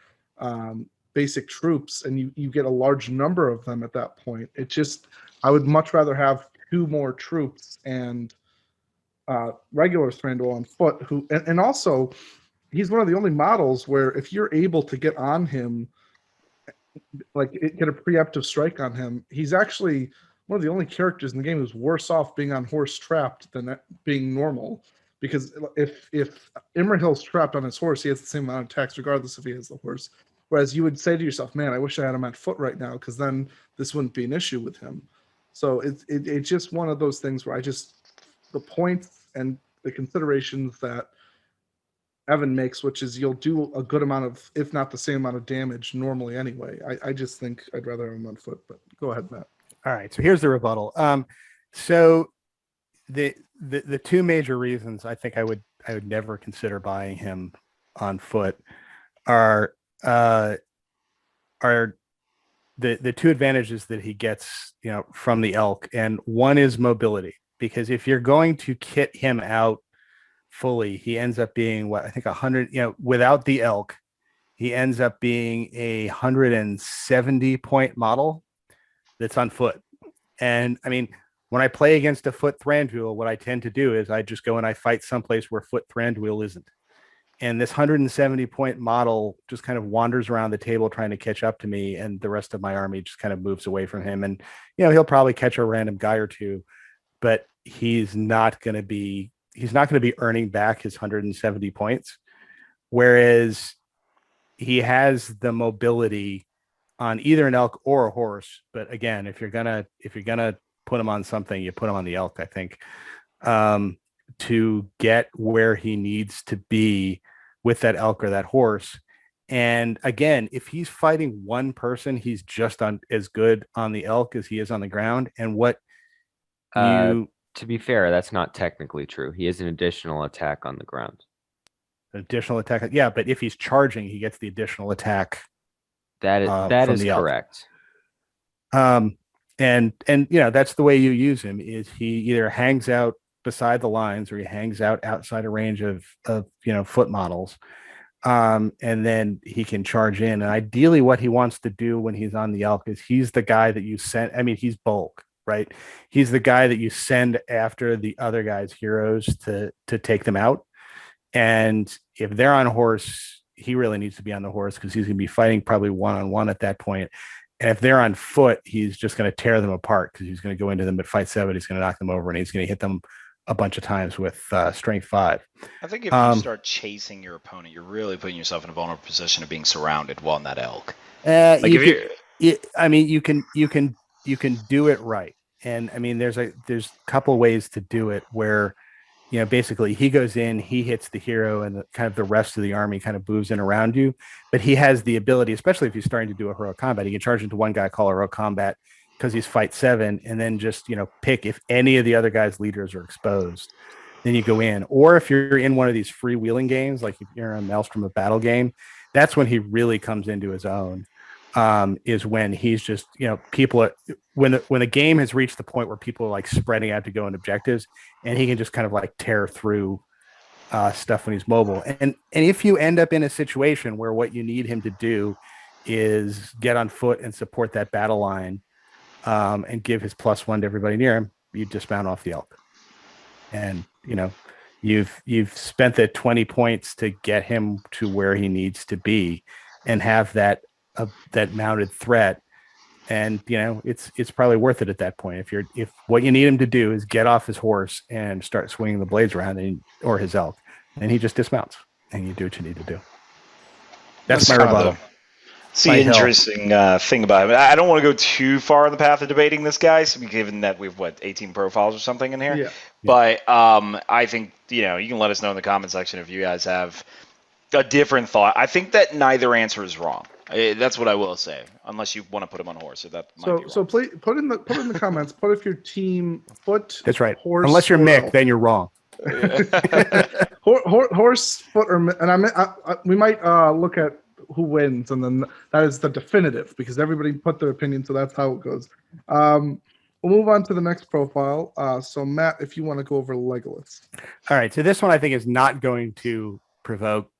basic troops, and you get a large number of them at that point, I would much rather have 2 more troops and regular Thranduil on foot, and also he's one of the only models where if you're able to get on him, like get a preemptive strike on him, he's actually one of the only characters in the game who's worse off being on horse trapped than being normal. Because if Imrahil's trapped on his horse, he has the same amount of attacks regardless if he has the horse. Whereas you would say to yourself, man, I wish I had him on foot right now, because then this wouldn't be an issue with him. So it's just one of those things where the points and the considerations that Evan makes, which is you'll do a good amount of, if not the same amount of damage normally anyway. I just think I'd rather have him on foot, but go ahead, Matt. All right, so here's the rebuttal. So the two major reasons I think I would never consider buying him on foot are the two advantages that he gets, from the elk, and one is mobility, because if you're going to kit him out fully, he ends up being what I think 100, without the elk, he ends up being 170 point model that's on foot. And I mean, when I play against a foot Thranduil, what I tend to do is I just go and I fight someplace where foot Thranduil isn't. And this 170 point model just kind of wanders around the table trying to catch up to me, and the rest of my army just kind of moves away from him. And he'll probably catch a random guy or two, but he's not going to be earning back his 170 points. Whereas he has the mobility on either an elk or a horse. But again, if you're gonna put him on something, you put him on the elk, I think, to get where he needs to be with that elk or that horse. And again, if he's fighting one person, he's just as good on the elk as he is on the ground. And to be fair, that's not technically true. He has an additional attack on the ground. Additional attack, yeah, but if he's charging, he gets the additional attack. That is correct. And that's the way you use him. Is he either hangs out beside the lines, or he hangs out outside a range of foot models, and then he can charge in. And ideally, what he wants to do when he's on the elk is he's the guy that you send. I mean, he's bulk. Right, he's the guy that you send after the other guy's heroes to take them out. And if they're on horse, he really needs to be on the horse, because he's going to be fighting probably one-on-one at that point. And if they're on foot, he's just going to tear them apart, because he's going to go into them at fight 7. He's going to knock them over, and he's going to hit them a bunch of times with strength 5. I think if you start chasing your opponent, you're really putting yourself in a vulnerable position of being surrounded while on that elk. You can do it right. And I mean, there's a couple ways to do it where, basically he goes in, he hits the hero, and the rest of the army kind of moves in around you. But he has the ability, especially if he's starting to do a heroic combat, he can charge into one guy, call a heroic combat, because he's fight 7, and then just, pick if any of the other guys' leaders are exposed, then you go in. Or if you're in one of these freewheeling games, like if you're in a Maelstrom of Battle game, that's when he really comes into his own. Is when he's just, people are, when the game has reached the point where people are like spreading out to go in objectives, and he can just kind of like tear through stuff when he's mobile. And if you end up in a situation where what you need him to do is get on foot and support that battle line, and give his +1 to everybody near him, you dismount off the elk. And you've spent the 20 points to get him to where he needs to be, and have that mounted threat. And it's probably worth it at that point. If what you need him to do is get off his horse and start swinging the blades around, or his elk, and he just dismounts, and you do what you need to do. That's my rebuttal. See, interesting thing about it. I don't want to go too far in the path of debating this guy, given that we've 18 profiles or something in here. Yeah. But I think you can let us know in the comment section if you guys have a different thought. I think that neither answer is wrong. That's what I will say, unless you want to put him on a horse. So please put in the comments. Put if your team foot. That's right. Horse, unless you're Mick, then you're wrong. Horse, foot, we might look at who wins, and then that is the definitive, because everybody put their opinion, so that's how it goes. We'll move on to the next profile. So Matt, if you want to go over Legolas. All right. So this one I think is not going to provoke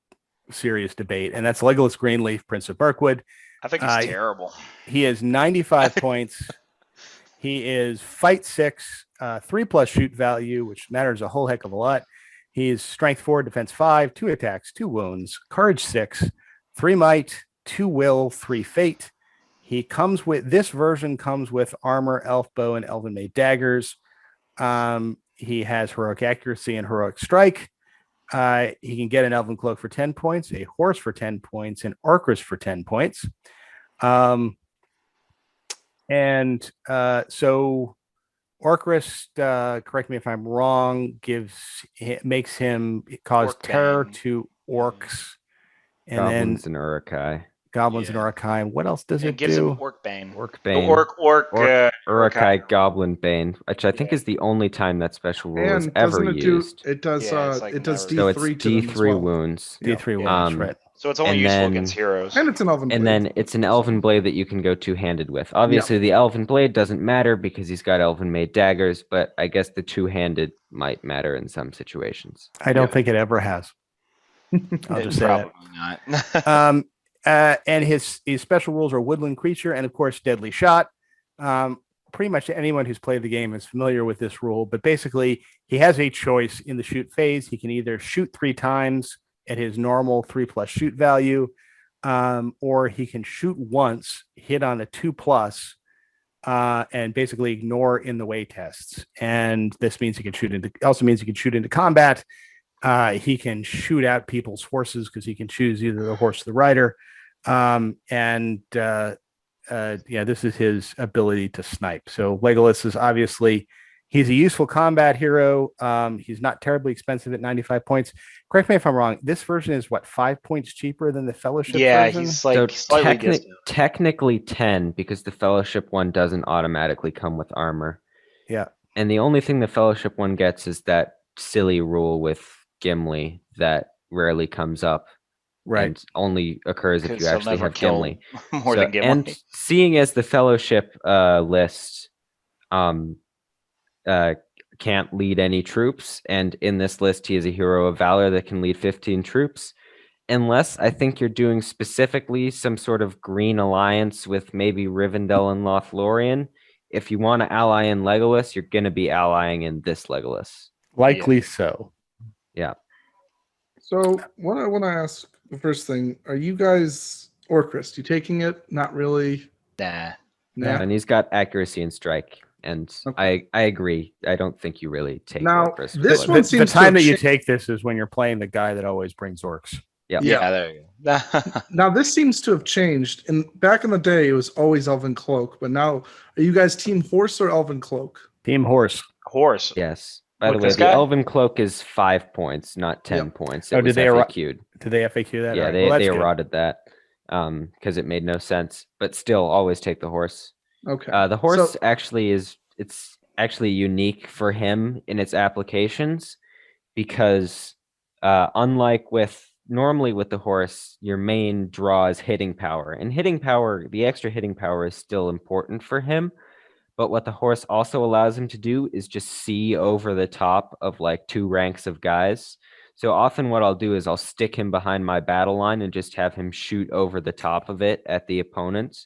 serious debate, and that's Legolas Greenleaf, Prince of Mirkwood. I think he's terrible. He is 95 points. He is fight 6, 3+ shoot value, which matters a whole heck of a lot. He's strength 4, defense 5, 2 attacks, 2 wounds, courage 6, 3 might, 2 will, 3 fate. This version comes with armor, elf bow, and Elven-Made daggers. He has heroic accuracy and heroic strike. He can get an elven cloak for 10 points, a horse for 10 points, and Orcris for 10 points. So Orcris, correct me if I'm wrong, makes him cause Orc terror bane. to orcs, and Goblins then and Urukai. goblins and Urukai. What else does it gives do? him Orc Bane. Orc The Bane. Urukai. Goblin Bane, which I think is the only time that special rule is And ever doesn't it used. do? It does. Yeah, it's like it does never- D3 So it's to them as D3 well. wounds. D3 Yeah. wounds, right? So it's only And useful then- against heroes. And it's an elven. And blade. then it's an Elven Blade that you can go two-handed with. Obviously, the Elven Blade doesn't matter because he's got Elven-Made daggers, but I guess the two-handed might matter in some situations. I don't think it ever has. I'll just say that. Probably not. And his special rules are Woodland Creature and, of course, Deadly Shot. Pretty much anyone who's played the game is familiar with this rule, but basically he has a choice in the shoot phase. He can either shoot 3 times at his normal 3+ shoot value, or he can shoot once, hit on a 2+, and basically ignore in the way tests. And this means he can shoot into combat. He can shoot at people's horses because he can choose either the horse or the rider. This is his ability to snipe. So Legolas is obviously, he's a useful combat hero. He's not terribly expensive at 95 points. Correct me if I'm wrong. This version is 5 points cheaper than the Fellowship version? He's like slightly distant. technically 10 because the Fellowship one doesn't automatically come with armor. Yeah. And the only thing the Fellowship one gets is that silly rule with Gimli that rarely comes up. Right. And only occurs if you actually have Gimli. More than Gimli. And seeing as the Fellowship list can't lead any troops, and in this list he is a hero of valor that can lead 15 troops, unless I think you're doing specifically some sort of green alliance with maybe Rivendell and Lothlorien. If you want to ally in Legolas, you're going to be allying in this Legolas. Likely so. Yeah. So what I want to ask, the first thing, are you guys Orcris? You taking it? Not really. Nah. And he's got accuracy and strike. And I agree. I don't think you really take Now, Orcris. this one seems the time to that you have take this is when you're playing the guy that always brings orcs. Yeah, there you go. Now this seems to have changed. And back in the day, it was always Elven Cloak. But now, are you guys Team Horse or Elven Cloak? Team Horse. Horse. Yes. By the way, this the guy? Elven Cloak is 5 points, not 10 points. It Oh, was did they FAQ'd. Did they FAQ that? Yeah, All right. they Well, that's good. eroded that because it made no sense. But still, always take the horse. Okay. The horse it's actually unique for him in its applications because unlike normally with the horse, your main draw is hitting power. And hitting power, the extra hitting power is still important for him. But what the horse also allows him to do is just see over the top of like 2 ranks of guys. So often what I'll do is I'll stick him behind my battle line and just have him shoot over the top of it at the opponent.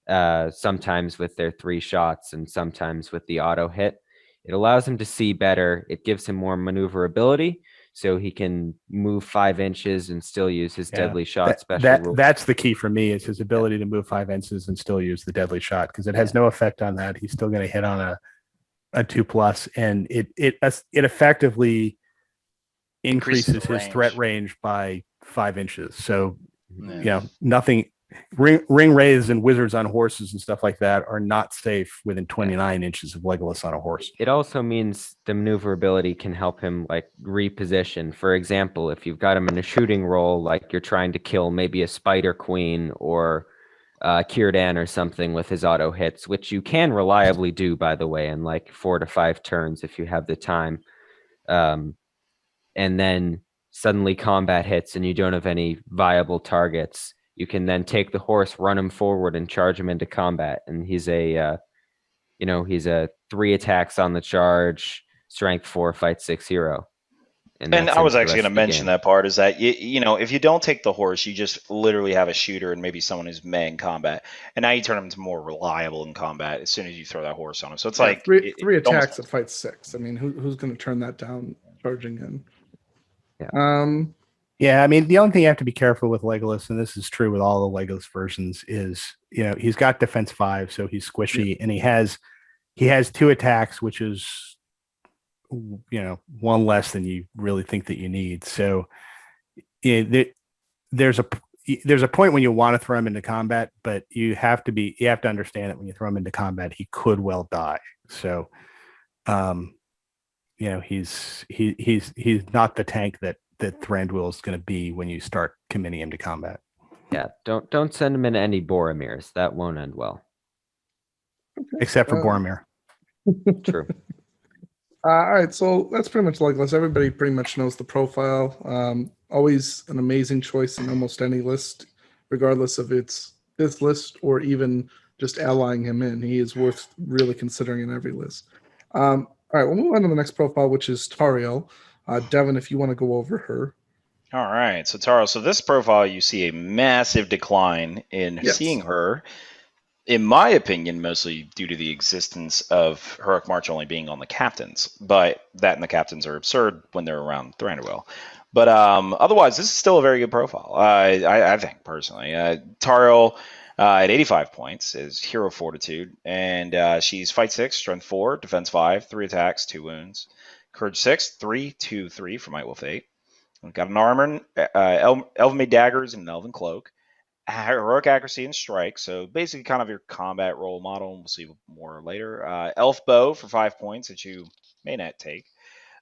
Sometimes with their 3 shots and sometimes with the auto hit. It allows him to see better. It gives him more maneuverability, so he can move 5 inches and still use his deadly shot special rule. That's the key for me, is his ability to move 5 inches and still use the deadly shot, because it has no effect on that. He's still going to hit on a 2+, and it effectively increases his threat range by 5 inches. So nothing. Ring wraiths and wizards on horses and stuff like that are not safe within 29 inches of Legolas on a horse. It also means the maneuverability can help him like reposition. For example, if you've got him in a shooting role, like you're trying to kill maybe a Spider Queen or Círdan or something with his auto hits, which you can reliably do, by the way, in like 4 to 5 turns if you have the time. And then suddenly combat hits and you don't have any viable targets. You can then take the horse, run him forward, and charge him into combat. And he's a 3 attacks on the charge, strength 4, fight 6 hero. And I was actually going to mention that part is that if you don't take the horse, you just literally have a shooter and maybe someone who's meh in combat, and now you turn him into more reliable in combat as soon as you throw that horse on him. So it's like three attacks at fight 6. I mean, who's going to turn that down charging in? Yeah, I mean, the only thing you have to be careful with Legolas, and this is true with all the Legolas versions, is he's got defense 5, so he's squishy, and he has 2 attacks, which is one less than you really think that you need. So there's a point when you want to throw him into combat, but you have to understand that when you throw him into combat, he could well die. So, he's not the tank that Thranduil is going to be when you start committing him to combat. Yeah, don't send him into any Boromirs. That won't end well. Okay. Except for Boromir. True. All right, so that's pretty much Legolas. Everybody pretty much knows the profile. Always an amazing choice in almost any list, regardless if it's this list or even just allying him in. He is worth really considering in every list. All right, we'll move on to the next profile, which is Tauriel. Devin, if you want to go over her. All right, so Tauriel. So this profile, you see a massive decline in seeing her. In my opinion, mostly due to the existence of Heroic March only being on the captains, but that and the captains are absurd when they're around Thranduil. But otherwise, this is still a very good profile, I think, personally. Tauriel, at 85 points, is Hero Fortitude, and she's Fight 6, Strength 4, Defense 5, 3 attacks, 2 wounds, Courage 6, 3, 2, 3 for Might Wolf 8. We've got an armor, Elven-Made daggers, and an Elven cloak. Heroic accuracy and strike, so basically kind of your combat role model, and we'll see more later. Elf bow for 5 points that you may not take.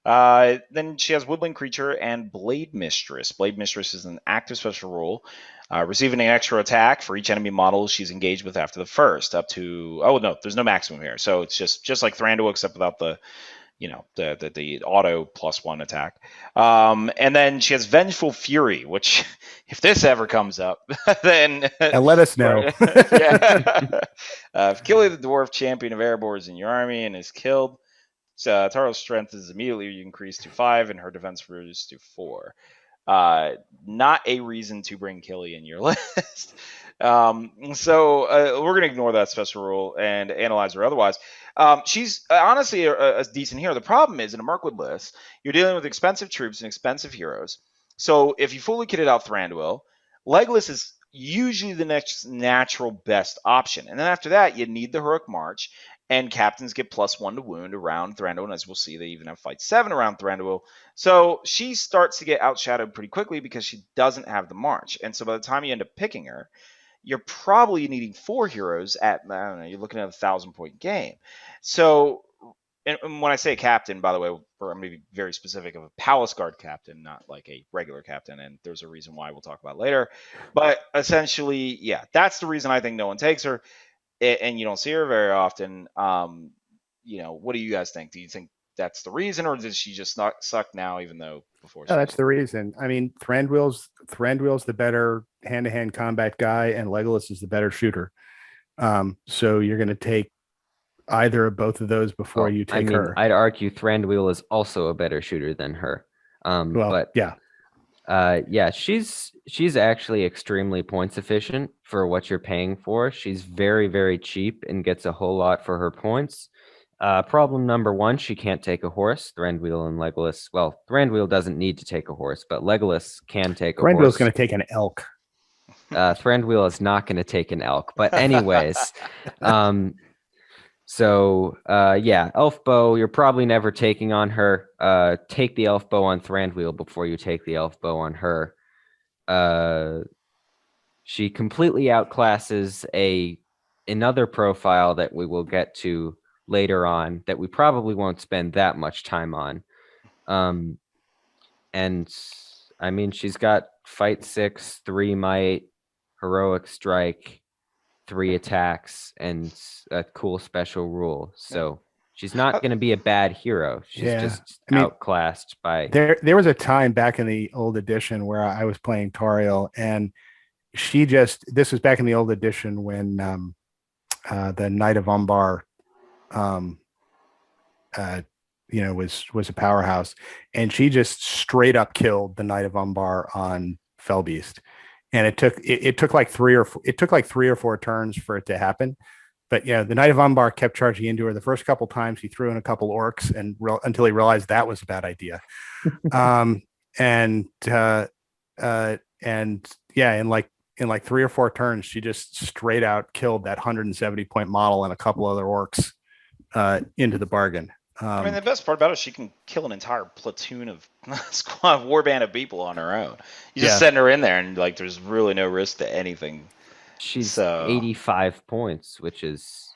Then she has Woodland Creature and Blade Mistress. Blade Mistress is an active special rule, receiving an extra attack for each enemy model she's engaged with after the first, up to... Oh, no, there's no maximum here, so it's just like Thranduil, except without the the auto +1 attack. And then she has Vengeful Fury, which, if this ever comes up, then... And let us know. If Killy the Dwarf Champion of Erebor is in your army and is killed, Tauriel's strength is immediately increased to 5 and her defense reduced to 4. Not a reason to bring Killy in your list. So we're going to ignore that special rule and analyze her otherwise. She's honestly a decent hero. The problem is, in a Mirkwood list, you're dealing with expensive troops and expensive heroes. So if you fully kitted out Thranduil, Legolas is usually the next natural best option. And then after that, you need the Heroic March, and captains get +1 to wound around Thranduil, and as we'll see, they even have Fight 7 around Thranduil. So she starts to get outshadowed pretty quickly because she doesn't have the March. And so by the time you end up picking her, you're probably needing 4 heroes at, I don't know, you're looking at a 1,000-point game. So, and when I say captain, by the way, I'm going to be very specific of a Palace Guard captain, not like a regular captain, and there's a reason why we'll talk about later. But essentially, yeah, that's the reason I think no one takes her, and you don't see her very often. What do you guys think? Do you think that's the reason, or does she just not suck now, even though before? No, that's the reason. I mean, Thranduil's the better hand-to-hand combat guy, and Legolas is the better shooter. So you're going to take either of both of those before you take her. I'd argue Thranduil is also a better shooter than her. She's actually extremely points efficient for what you're paying for. She's very, very cheap and gets a whole lot for her points. Problem number 1, she can't take a horse. Thranduil and Legolas. Well, Thranduil doesn't need to take a horse, but Legolas can take a horse. Thranduil's going to take an elk. Thranduil is not going to take an elk. But anyways, elf bow, you're probably never taking on her. Take the elf bow on Thranduil before you take the elf bow on her. She completely outclasses another profile that we will get to later on that we probably won't spend that much time on. And I mean, she's got Fight 6, 3 might, Heroic Strike, 3 attacks, and a cool special rule. So she's not going to be a bad hero. She's just outclassed by... There was a time back in the old edition where I was playing Tauriel, and this was back in the old edition when the Knight of Umbar was a powerhouse, and she just straight up killed the Knight of Umbar on Fellbeast. And it took like 3 or 4 turns for it to happen. But yeah, the Knight of Umbar kept charging into her. The first couple times he threw in a couple orcs until he realized that was a bad idea. and yeah, in like 3 or 4 turns, she just straight out killed that 170 point model and a couple other orcs into the bargain. I mean, the best part about it is she can kill an entire platoon of squad warband of people on her own. You just send her in there, and like, there's really no risk to anything. She's 85 points, which is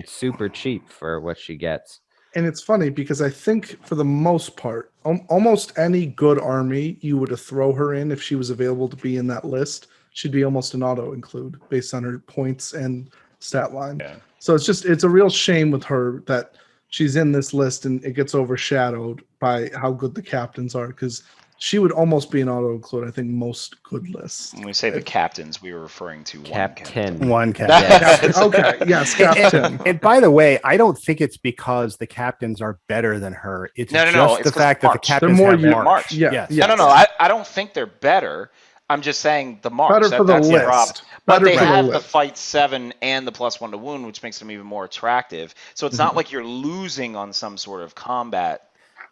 super cheap for what she gets. And it's funny because I think for the most part, almost any good army you were to throw her in if she was available to be in that list, she'd be almost an auto include based on her points and stat line. Yeah. So it's a real shame with her that she's in this list and it gets overshadowed by how good the captains are, because she would almost be an auto include, I think, most good lists. When we say the captains, we were referring to Captain. One captain. Okay, yes, captain. And by the way, I don't think it's because the captains are better than her. It's just it's the fact that the captains They're more have March. Yeah. Yes. No. I don't think they're better. I'm just saying the marks. Better for the that's list. The problem. But Better they for the have the list. fight 7 and the +1 to wound, which makes them even more attractive. So it's not like you're losing on some sort of combat.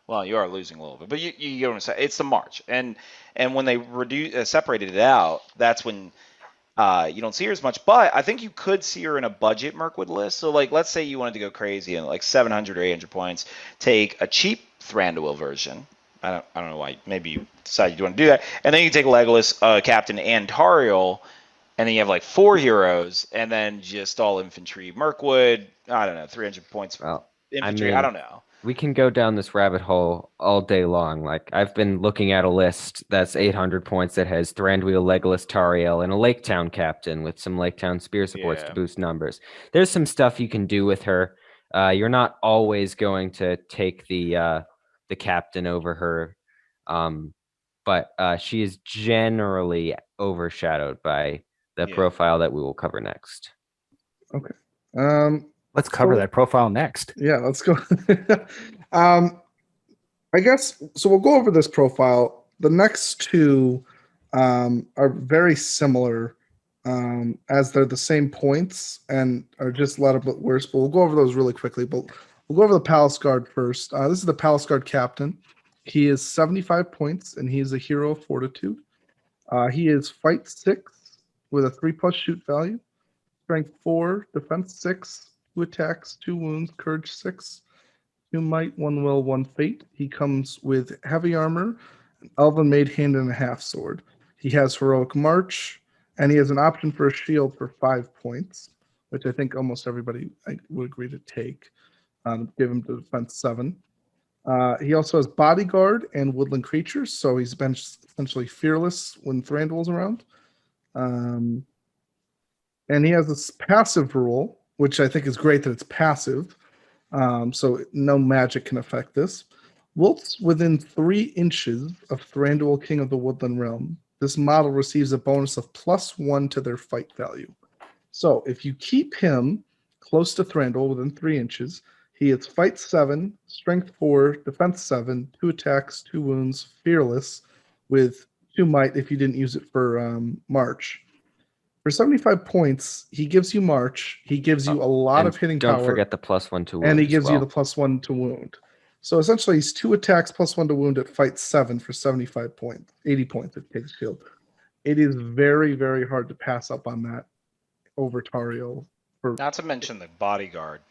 Well, you are losing a little bit, but you get what I'm saying. It's the march, and when they separated it out, that's when you don't see her as much. But I think you could see her in a budget Mirkwood list. So like, let's say you wanted to go crazy and like 700 or 800 points, take a cheap Thranduil version. I don't know why. Maybe you decide you want to do that, and then you take Legolas, Captain, and Tariel, and then you have like 4 heroes, and then just all infantry Mirkwood. I don't know, 300 points. Well, infantry. I don't know. We can go down this rabbit hole all day long. Like, I've been looking at a list that's 800 points that has Thranduil, Legolas, Tariel, and a Lake Town captain with some Lake Town spear supports to boost numbers. There's some stuff you can do with her. You're not always going to take the captain over her, but she is generally overshadowed by the profile that we will cover next. Okay. Let's cover that profile next. Yeah, let's go. I guess so. We'll go over this profile. The next two are very similar, as they're the same points and are just a little bit worse. But we'll go over those really quickly. But we'll go over the Palace Guard first. This is the Palace Guard captain. He is 75 points, and he is a hero of fortitude. He is fight 6 with a 3+ shoot value, strength 4, defense 6. 2 attacks, 2 wounds, courage 6, 2 might, 1 will, 1 fate. He comes with heavy armor, an Elven-Made hand and a half sword. He has heroic march, and he has an option for a shield for 5 points, which I think almost everybody would agree to take. Give him the defense 7. He also has bodyguard and woodland creatures, so he's been essentially fearless when Thranduil's around. And he has this passive rule, which I think is great that it's passive, so no magic can affect this. Whilst within 3 inches of Thranduil, King of the Woodland Realm, this model receives a bonus of +1 to their fight value. So if you keep him close to Thranduil within 3 inches, he is fight 7, strength 4, defense 7, 2 attacks, 2 wounds, fearless, with 2 might if you didn't use it for March. For 75 points, he gives you march. He gives you a lot of hitting power. Don't forget the +1 to wound. And he gives you the +1 to wound. So essentially, he's 2 attacks +1 to wound at fight 7 for 75 points, 80 points if he takes shield. It is very, very hard to pass up on that over Tariel. Not to mention the bodyguard.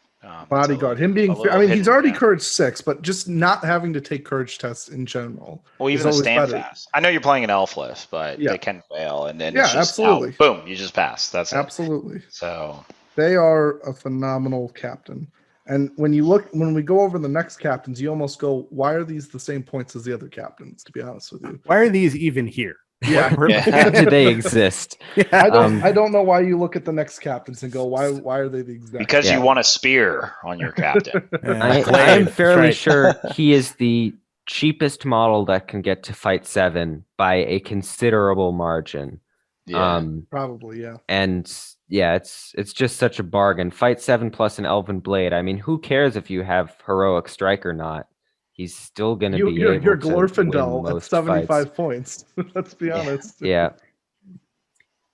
Bodyguard. Him being, I mean, he's already courage 6, but just not having to take courage tests in general. Well, even the stand fast. I know you're playing an elf list, but they can fail, and then it's just absolutely. Boom, you just pass. That's absolutely. It. So they are a phenomenal captain. And when we go over the next captains, you almost go, why are these the same points as the other captains? To be honest with you, why are these even here? Yeah, how do they exist? I don't know why you look at the next captains and go, why are they the exact? Because you want a spear on your captain. I am fairly sure he is the cheapest model that can get to fight 7 by a considerable margin. Probably, yeah. And it's just such a bargain. Fight 7 plus an Elven Blade. I mean, who cares if you have heroic strike or not? He's still going to be able you're to Glorfindel win at 75 fights. Points. Let's be honest. Yeah.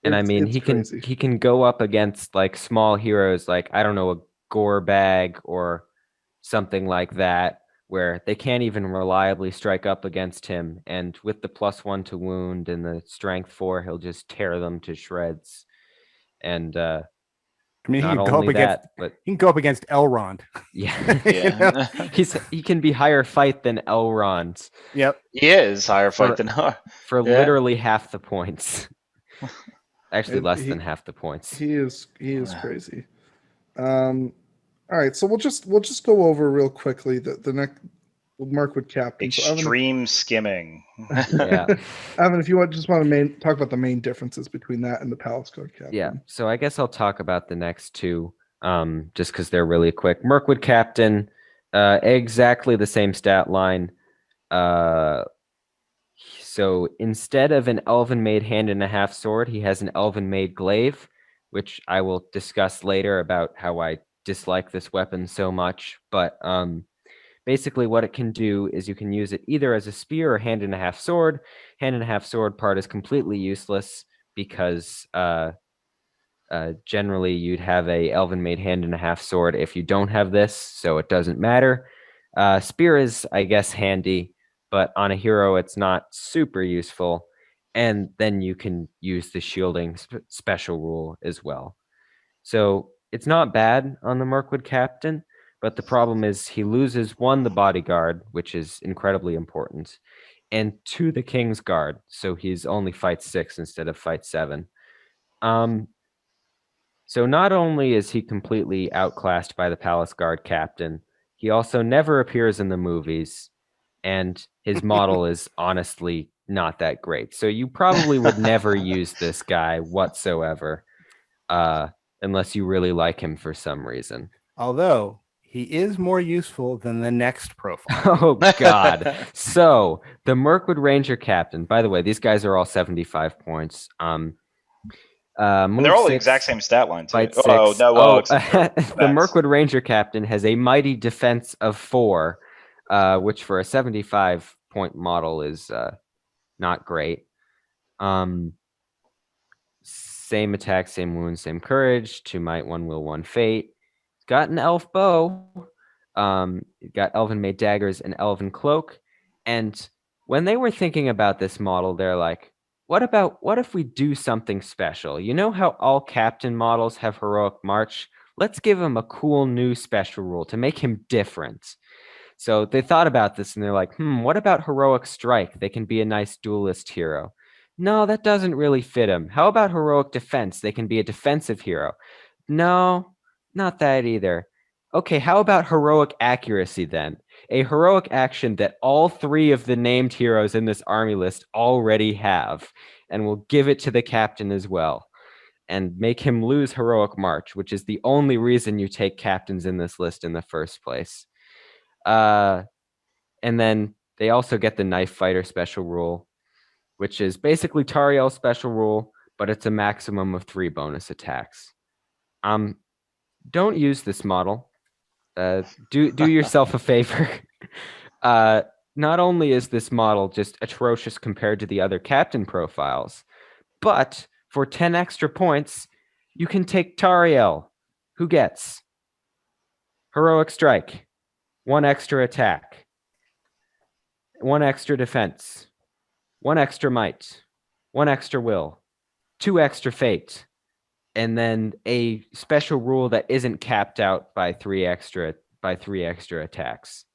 And I mean, he can go up against like small heroes, like, I don't know, a Gore Bag or something like that, where they can't even reliably strike up against him. And with the +1 to wound and the strength 4, he'll just tear them to shreds. And I mean, not only that, but he can go up against Elrond. yeah, Yeah. he can be higher fight than Elrond. Yep. He is higher fight than her. For Yeah. literally half the points. Actually, less than half the points. He is crazy. All right, so we'll just go over real quickly the next Mirkwood Captain. Extreme skimming. Yeah. Evan, if you just want to talk about the main differences between that and the Palace Guard Captain. Yeah, so I guess I'll talk about the next two, just because they're really quick. Mirkwood Captain, exactly the same stat line. So instead of an Elven-Made hand and a half sword, he has an Elven-Made glaive, which I will discuss later about how I dislike this weapon so much. But basically what it can do is you can use it either as a spear or hand and a half sword. Hand and a half sword part is completely useless because generally you'd have a Elven-Made hand and a half sword if you don't have this, so it doesn't matter. Spear is, I guess, handy, but on a hero it's not super useful. And then you can use the shielding special rule as well. So it's not bad on the Mirkwood Captain, but the problem is he loses 1, the bodyguard, which is incredibly important, and 2, the King's Guard, so he's only fight 6 instead of fight 7. So not only is he completely outclassed by the Palace Guard Captain, he also never appears in the movies, and his model is honestly not that great. So you probably would never use this guy whatsoever, unless you really like him for some reason. Although he is more useful than the next profile. Oh, God. So the Mirkwood Ranger Captain, by the way, these guys are all 75 points. And they're all the exact same stat line, too. Fight Oh, 6. no. The Mirkwood Ranger Captain has a mighty defense of 4, which for a 75-point model is not great. Same attack, same wound, same courage. 2 might, 1 will, 1 fate. Got an elf bow. Got Elven-Made daggers and elven cloak. And when they were thinking about this model, they're like, what if we do something special? You know how all captain models have heroic march? Let's give him a cool new special rule to make him different. So they thought about this and they're like, what about heroic strike? They can be a nice duelist hero. No, that doesn't really fit him. How about heroic defense? They can be a defensive hero. No, not that either. Okay, how about heroic accuracy then? A heroic action that all 3 of the named heroes in this army list already have, and we'll give it to the captain as well, and make him lose heroic march, which is the only reason you take captains in this list in the first place. And then they also get the knife fighter special rule, which is basically Tariel's special rule, but it's a maximum of 3 bonus attacks. Don't use this model. Do yourself a favor. Not only is this model just atrocious compared to the other captain profiles, but for 10 extra points, you can take Tariel, who gets heroic strike, 1 extra attack, 1 extra defense, 1 extra might, 1 extra will, 2 extra fate, and then a special rule that isn't capped out by 3 extra attacks.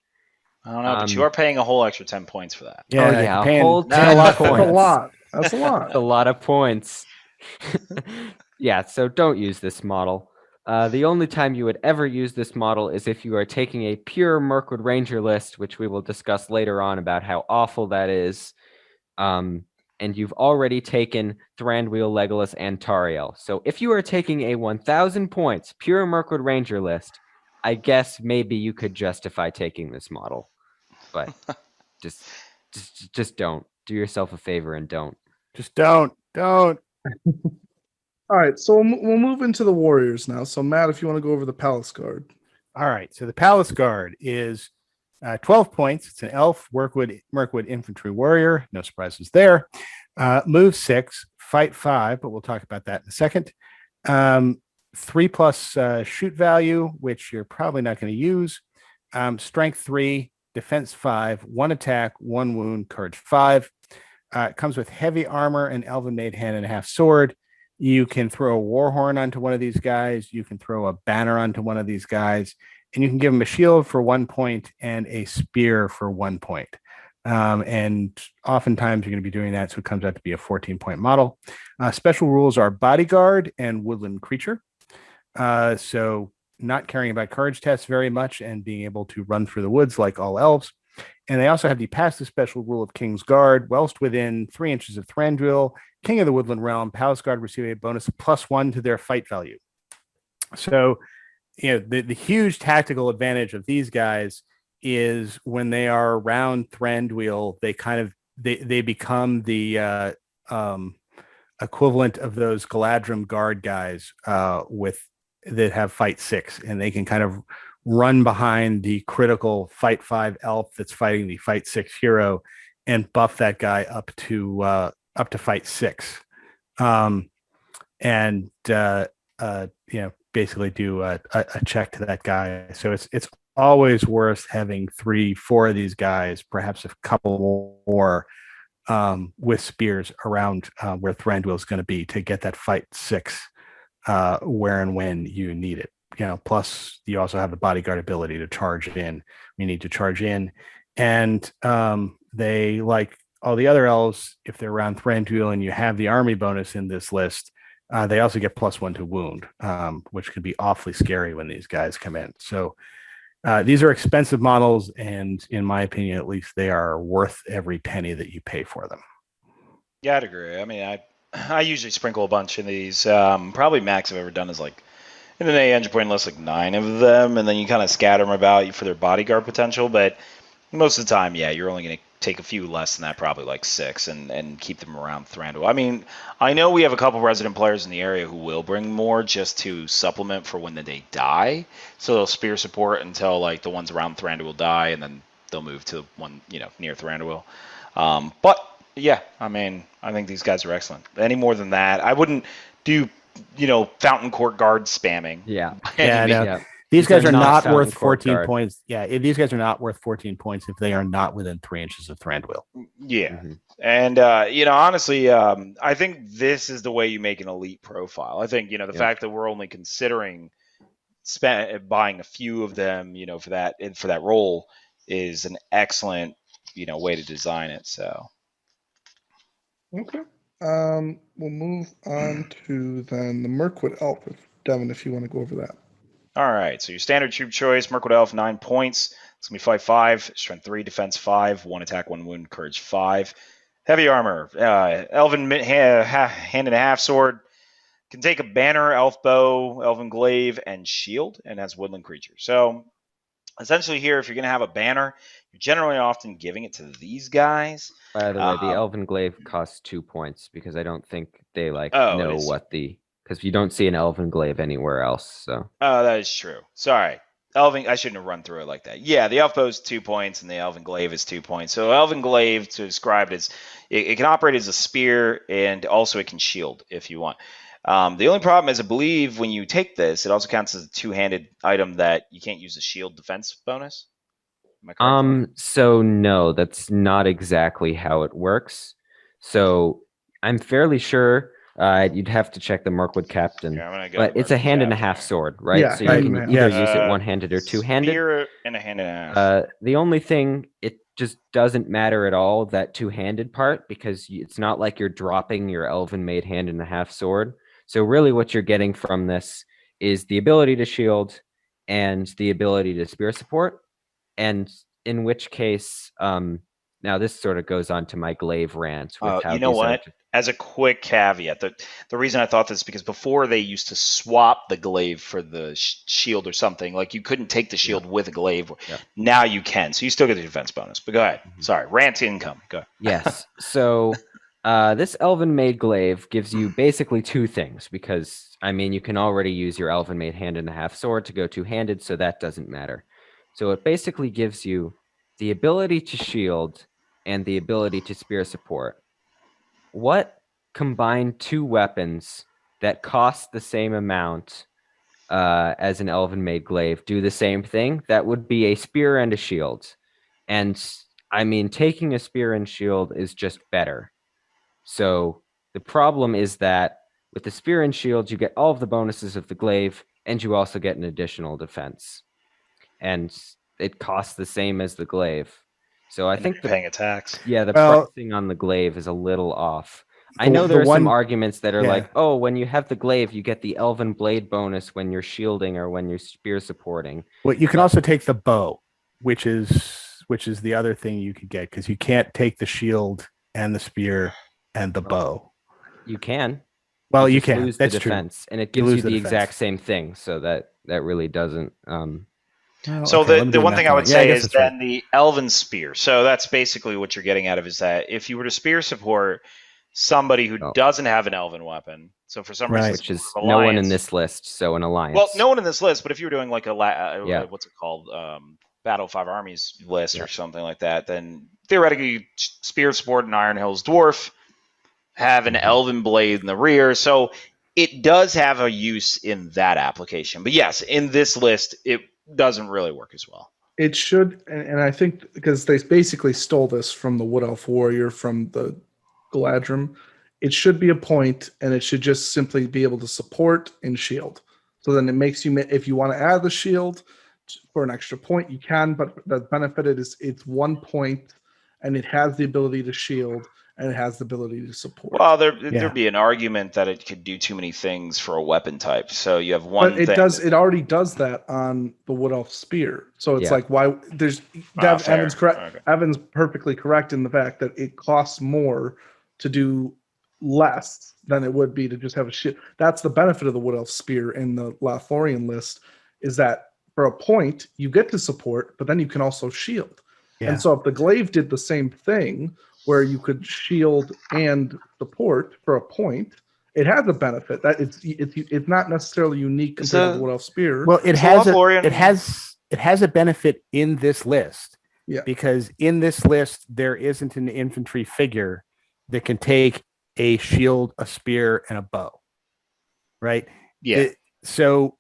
I don't know, but you are paying a whole extra 10 points for that. Yeah, a whole 10 That's points. a lot. That's a lot. A lot of points. Yeah, so don't use this model. The only time you would ever use this model is if you are taking a pure Mirkwood Ranger list, which we will discuss later on about how awful that is. And you've already taken Thranduil, Legolas, and Tariel. So if you are taking a 1,000 points pure Mirkwood Ranger list, I guess maybe you could justify taking this model. But just don't. Do yourself a favor and don't. Just don't. All right, so we'll move into the warriors now. So Matt, if you want to go over the Palace Guard. All right, so the Palace Guard is 12 points. It's an elf, Mirkwood infantry warrior. No surprises there. Move 6, fight 5, but we'll talk about that in a second. 3+ shoot value, which you're probably not going to use. Strength 3, defense 5, 1 attack, 1 wound, courage 5. It comes with heavy armor and Elven-Made hand and a half sword. You can throw a war horn onto one of these guys. You can throw a banner onto one of these guys, and you can give them a shield for 1 point and a spear for 1 point. And oftentimes you're going to be doing that, so it comes out to be a 14-point model. Special rules are bodyguard and woodland creature. So not caring about courage tests very much and being able to run through the woods like all elves. And they also have the passive special rule of King's Guard. Whilst within 3 inches of Thranduil, King of the Woodland Realm, Palace Guard receive a bonus of +1 to their fight value. So, the huge tactical advantage of these guys is when they are around Thranduil, they become the equivalent of those Galadrim Guard guys that have fight 6, and they can kind of run behind the critical fight 5 elf that's fighting the fight 6 hero and buff that guy up to fight 6, and basically do a check to that guy. So it's always worth having 3-4 of these guys, perhaps a couple more with spears around where Thranduil is going to be to get that fight 6 where and when you need it. Plus you also have the bodyguard ability to charge in. You need to charge in, and they, like all the other elves, if they're around Thranduil and you have the army bonus in this list, they also get +1 to wound, which can be awfully scary when these guys come in. So these are expensive models, and in my opinion, at least, they are worth every penny that you pay for them. Yeah, I'd agree. I mean, I usually sprinkle a bunch in these. Probably max I've ever done is like in an 800 point list, like 9 of them, and then you kind of scatter them about for their bodyguard potential. But most of the time, yeah, you're only going to take a few less than that, probably like 6, and keep them around Thranduil. I mean, I know we have a couple resident players in the area who will bring more just to supplement for when they die. So they'll spear support until like the ones around Thranduil die, and then they'll move to one near Thranduil. But yeah, I mean, I think these guys are excellent. Any more than that, I wouldn't do Fountain Court Guard spamming. Yeah. Yeah. These guys are not worth 14 points. Yeah, these guys are not worth 14 points if they are not within 3 inches of Thranduil. Yeah. Mm-hmm. And, honestly, I think this is the way you make an elite profile. I think, the fact that we're only considering buying a few of them, for that role is an excellent, way to design it. So. Okay. We'll move on to then the Mirkwood Elf. Devin, if you want to go over that. All right, so your standard troop choice, Mirkwood Elf, 9 points. It's going to be fight 5, strength 3, defense 5, 1 attack, 1 wound, courage 5. Heavy armor, elven hand and a half sword. Can take a banner, elf bow, elven glaive, and shield, and has woodland creature. So essentially here, if you're going to have a banner, you're generally often giving it to these guys. By the way, the elven glaive costs 2 points because I don't think they know what because you don't see an elven glaive anywhere else. So. Oh, that is true. Sorry. I shouldn't have run through it like that. Yeah, the elf bow is 2 points and the elven glaive is 2 points. So elven glaive, to describe it, is it can operate as a spear, and also it can shield if you want. The only problem is, I believe when you take this, it also counts as a 2-handed item that you can't use a shield defense bonus. Am I correct? So no, that's not exactly how it works. So I'm fairly sure you'd have to check the Mirkwood Captain, but it's a hand and a half sword, right? Yeah, so you can either use it one-handed or two-handed. Spear and a hand and a half. The only thing, it just doesn't matter at all, that two-handed part, because it's not like you're dropping your Elven-Made hand and a half sword. So really what you're getting from this is the ability to shield and the ability to spear support. And in which case, now this sort of goes on to my glaive rant. With how you know what? As a quick caveat, the reason I thought this is because before they used to swap the glaive for the shield or something. Like you couldn't take the shield with a glaive. Now you can. So you still get the defense bonus. But go ahead. Sorry. Rant income. Go ahead. Yes. So this Elven-Made glaive gives you basically 2 things, because, I mean, you can already use your Elven-Made hand and a half sword to go two-handed, so that doesn't matter. So it basically gives you the ability to shield and the ability to spear support. What combined 2 weapons that cost the same amount as an Elven-Made glaive do the same thing? That would be a spear and a shield. And I mean, taking a spear and shield is just better. So the problem is that with the spear and shield, you get all of the bonuses of the glaive, and you also get an additional defense. And it costs the same as the glaive. So I think paying a tax. the pricing on the glaive is a little off. I know there are some arguments that are like, oh, when you have the glaive, you get the Elven-Made bonus when you're shielding or when you're spear supporting. Well, you can also take the bow, which is the other thing you could get, because you can't take the shield and the spear and the bow. You can. Well, you can. Lose That's the defense, true. And it gives you the exact same thing. So that really doesn't. So the one thing I would say is then the Elven Spear. So that's basically what you're getting out of is that if you were to spear support somebody who doesn't have an Elven weapon, so for some reason, which is no one in this list, so an alliance. Well, no one in this list, but if you were doing like what's it called, Battle of Five Armies list or something like that, then theoretically, spear support and Iron Hill's dwarf have an Elven blade in the rear, so it does have a use in that application. But yes, in this list, it doesn't really work as well. It should, and I think because they basically stole this from the Wood Elf Warrior from the Galadrim, it should be a point, and it should just simply be able to support and shield. So then it makes you, if you want to add the shield for an extra point, you can, but the benefit is it's 1 point, and it has the ability to shield, and it has the ability to support. Well, there'd be an argument that it could do too many things for a weapon type. So you have one. But it already does that on the Wood Elf Spear. So it's like, why there's Evan's correct. Okay. Evan's perfectly correct in the fact that it costs more to do less than it would be to just have a shield. That's the benefit of the Wood Elf Spear in the Lothlorien list, is that for a point you get to support, but then you can also shield. Yeah. And so if the glaive did the same thing, where you could shield and support for a point, it has a benefit. That it's not necessarily unique compared to the Wood Elf Spear. Well, it has a benefit in this list. Yeah. Because in this list there isn't an infantry figure that can take a shield, a spear, and a bow. Right? Yeah. So,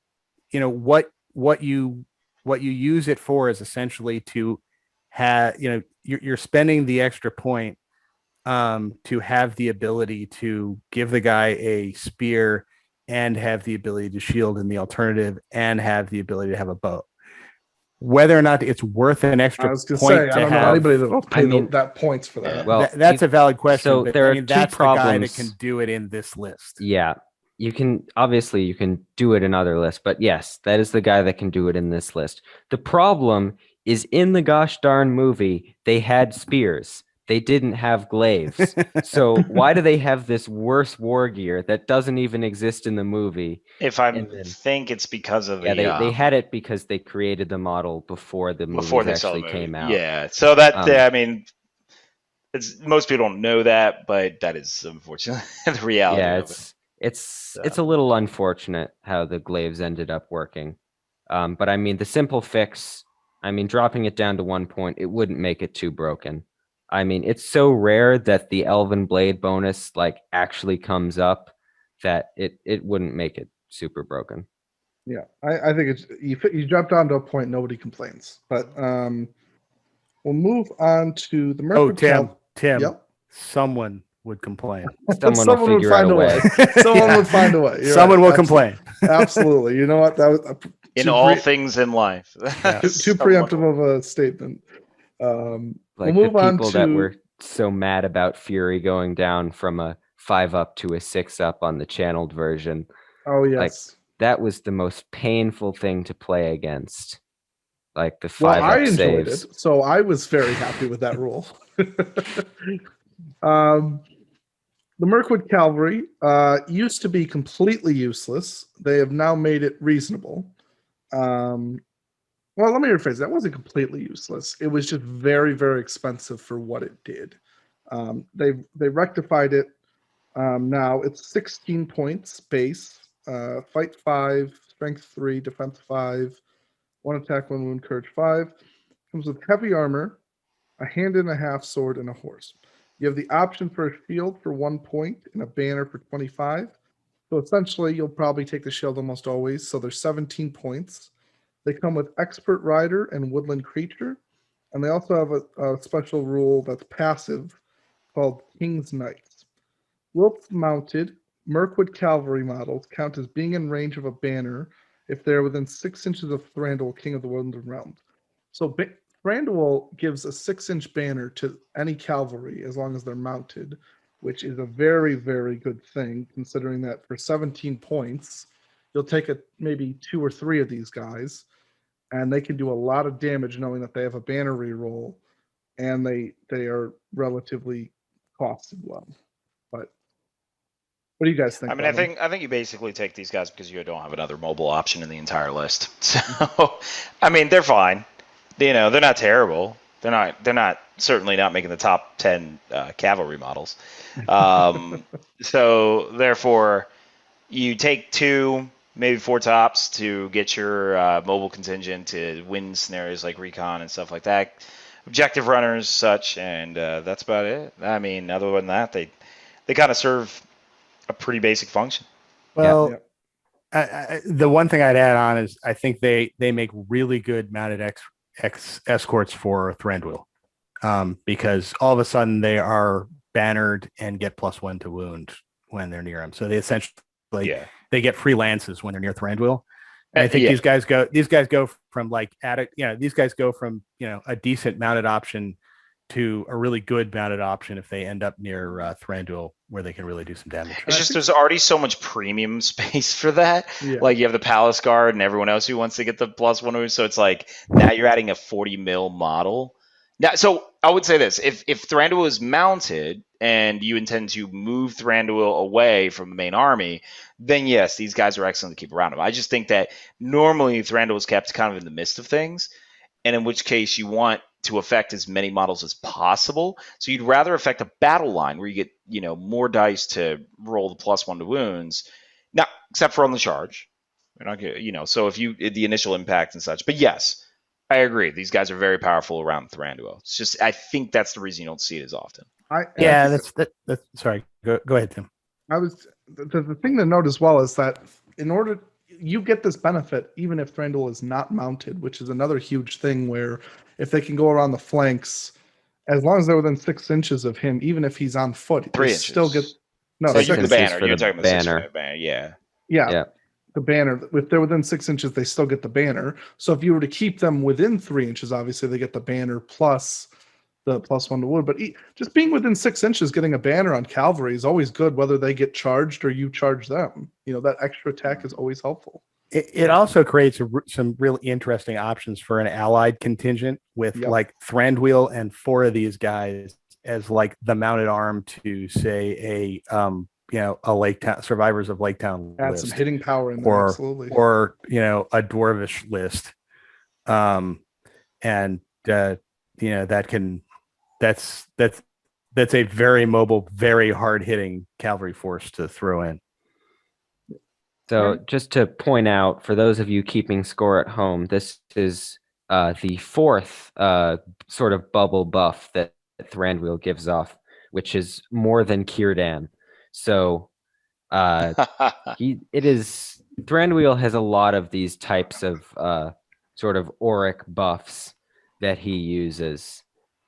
what you use it for is essentially to have, you're spending the extra point to have the ability to give the guy a spear and have the ability to shield in the alternative and have the ability to have a bow. Whether or not it's worth an extra point, I don't know anybody that will pay that points for that. Well, that's a valid question. So there are that's two problems. The guy that can do it in this list. Yeah. You can do it in other lists, but yes, that is the guy that can do it in this list. The problem is in the gosh darn movie, they had spears. They didn't have glaives. So why do they have this worse war gear that doesn't even exist in the movie? Think it's because of they had it because they created the model before the movie actually came out. Yeah, so that most people don't know that, but that is unfortunately the reality. Yeah, it's a little unfortunate how the glaives ended up working. But I mean, the simple fix, dropping it down to 1 point, it wouldn't make it too broken. I mean, it's so rare that the Elven-Made bonus actually comes up that it wouldn't make it super broken. Yeah, I think it's you drop down to a point, nobody complains. But we'll move on to the Mirkwood. Tim. Yep. Someone would complain. Someone will figure out a way. Someone would find a way. Someone will complain. Absolutely. You know what? That was in all things in life. Too preemptive of a statement. We'll move the people that were so mad about Fury going down from a 5-up to a 6-up on the channeled version. Oh yes, that was the most painful thing to play against. The 5-up I enjoyed saves. It, so I was very happy with that rule. The Mirkwood Cavalry used to be completely useless. They have now made it reasonable. Well, let me rephrase that. It wasn't completely useless. It was just very, very expensive for what it did. They rectified it. Now it's 16 points base, fight 5, strength 3, defense 5, 1 attack, 1 wound, courage 5. Comes with heavy armor, a hand and a half sword, and a horse. You have the option for a shield for 1 point and a banner for 25. So essentially, you'll probably take the shield almost always. So there's 17 points. They come with Expert Rider and Woodland Creature. And they also have a special rule that's passive called King's Knights. Wolf-mounted Mirkwood cavalry models count as being in range of a banner if they're within 6 inches of Thranduil, King of the Woodland Realms. So Thranduil gives a 6-inch banner to any cavalry as long as they're mounted, which is a very, very good thing, considering that for 17 points, you'll take maybe 2 or 3 of these guys, and they can do a lot of damage knowing that they have a banner reroll, and they are relatively costed well. But what do you guys think? I mean, I think you basically take these guys because you don't have another mobile option in the entire list. So, I mean, they're fine. You know, they're not terrible. They're not certainly not making the top 10 cavalry models. So therefore, you take 2, maybe 4 tops to get your mobile contingent to win scenarios like recon and stuff like that. Objective runners, such, and that's about it. I mean, other than that, they kind of serve a pretty basic function. Well, the one thing I'd add on is I think they make really good mounted escorts for Thranduil, because all of a sudden they are bannered and get +1 to wound when they're near them. So they essentially they get free lances when they're near Thranduil. And I think these guys go from like these guys go from a decent mounted option to a really good mounted option if they end up near Thranduil, where they can really do some damage. It's just there's already so much premium space for that. Yeah. Like you have the Palace Guard and everyone else who wants to get the +1, so it's like now you're adding a 40 mil model. Now, so I would say this: if Thranduil is mounted and you intend to move Thranduil away from the main army, then yes, these guys are excellent to keep around him. I just think that normally Thranduil is kept kind of in the midst of things, and in which case you want to affect as many models as possible. So you'd rather affect a battle line where you get, more dice to roll the +1 to wounds. Now, except for on the charge. You're not, so if you the initial impact and such. But yes, I agree. These guys are very powerful around Thranduil. It's just I think that's the reason you don't see it as often. That's sorry. Go ahead, Tim. The thing to note as well is that in order you get this benefit even if Thranduil is not mounted, which is another huge thing where if they can go around the flanks, as long as they're within 6 inches of him, even if he's on foot, 3 inches. Still get no. So the banner. You're talking about the banner. Yeah. The banner. If they're within 6 inches, they still get the banner. So if you were to keep them within 3 inches, obviously they get the banner plus the +1 to wound. But just being within 6 inches, getting a banner on cavalry is always good, whether they get charged or you charge them. That extra attack is always helpful. It also creates some really interesting options for an allied contingent with like Thranduil and 4 of these guys as like the mounted arm to say a Lake Town survivors of Lake Town add list. Some hitting power in there, absolutely. Or a Dwarvish list, that's a very mobile, very hard hitting cavalry force to throw in. So just to point out, for those of you keeping score at home, this is the 4th sort of bubble buff that Thranduil gives off, which is more than Círdan. So Thranduil has a lot of these types of sort of auric buffs that he uses.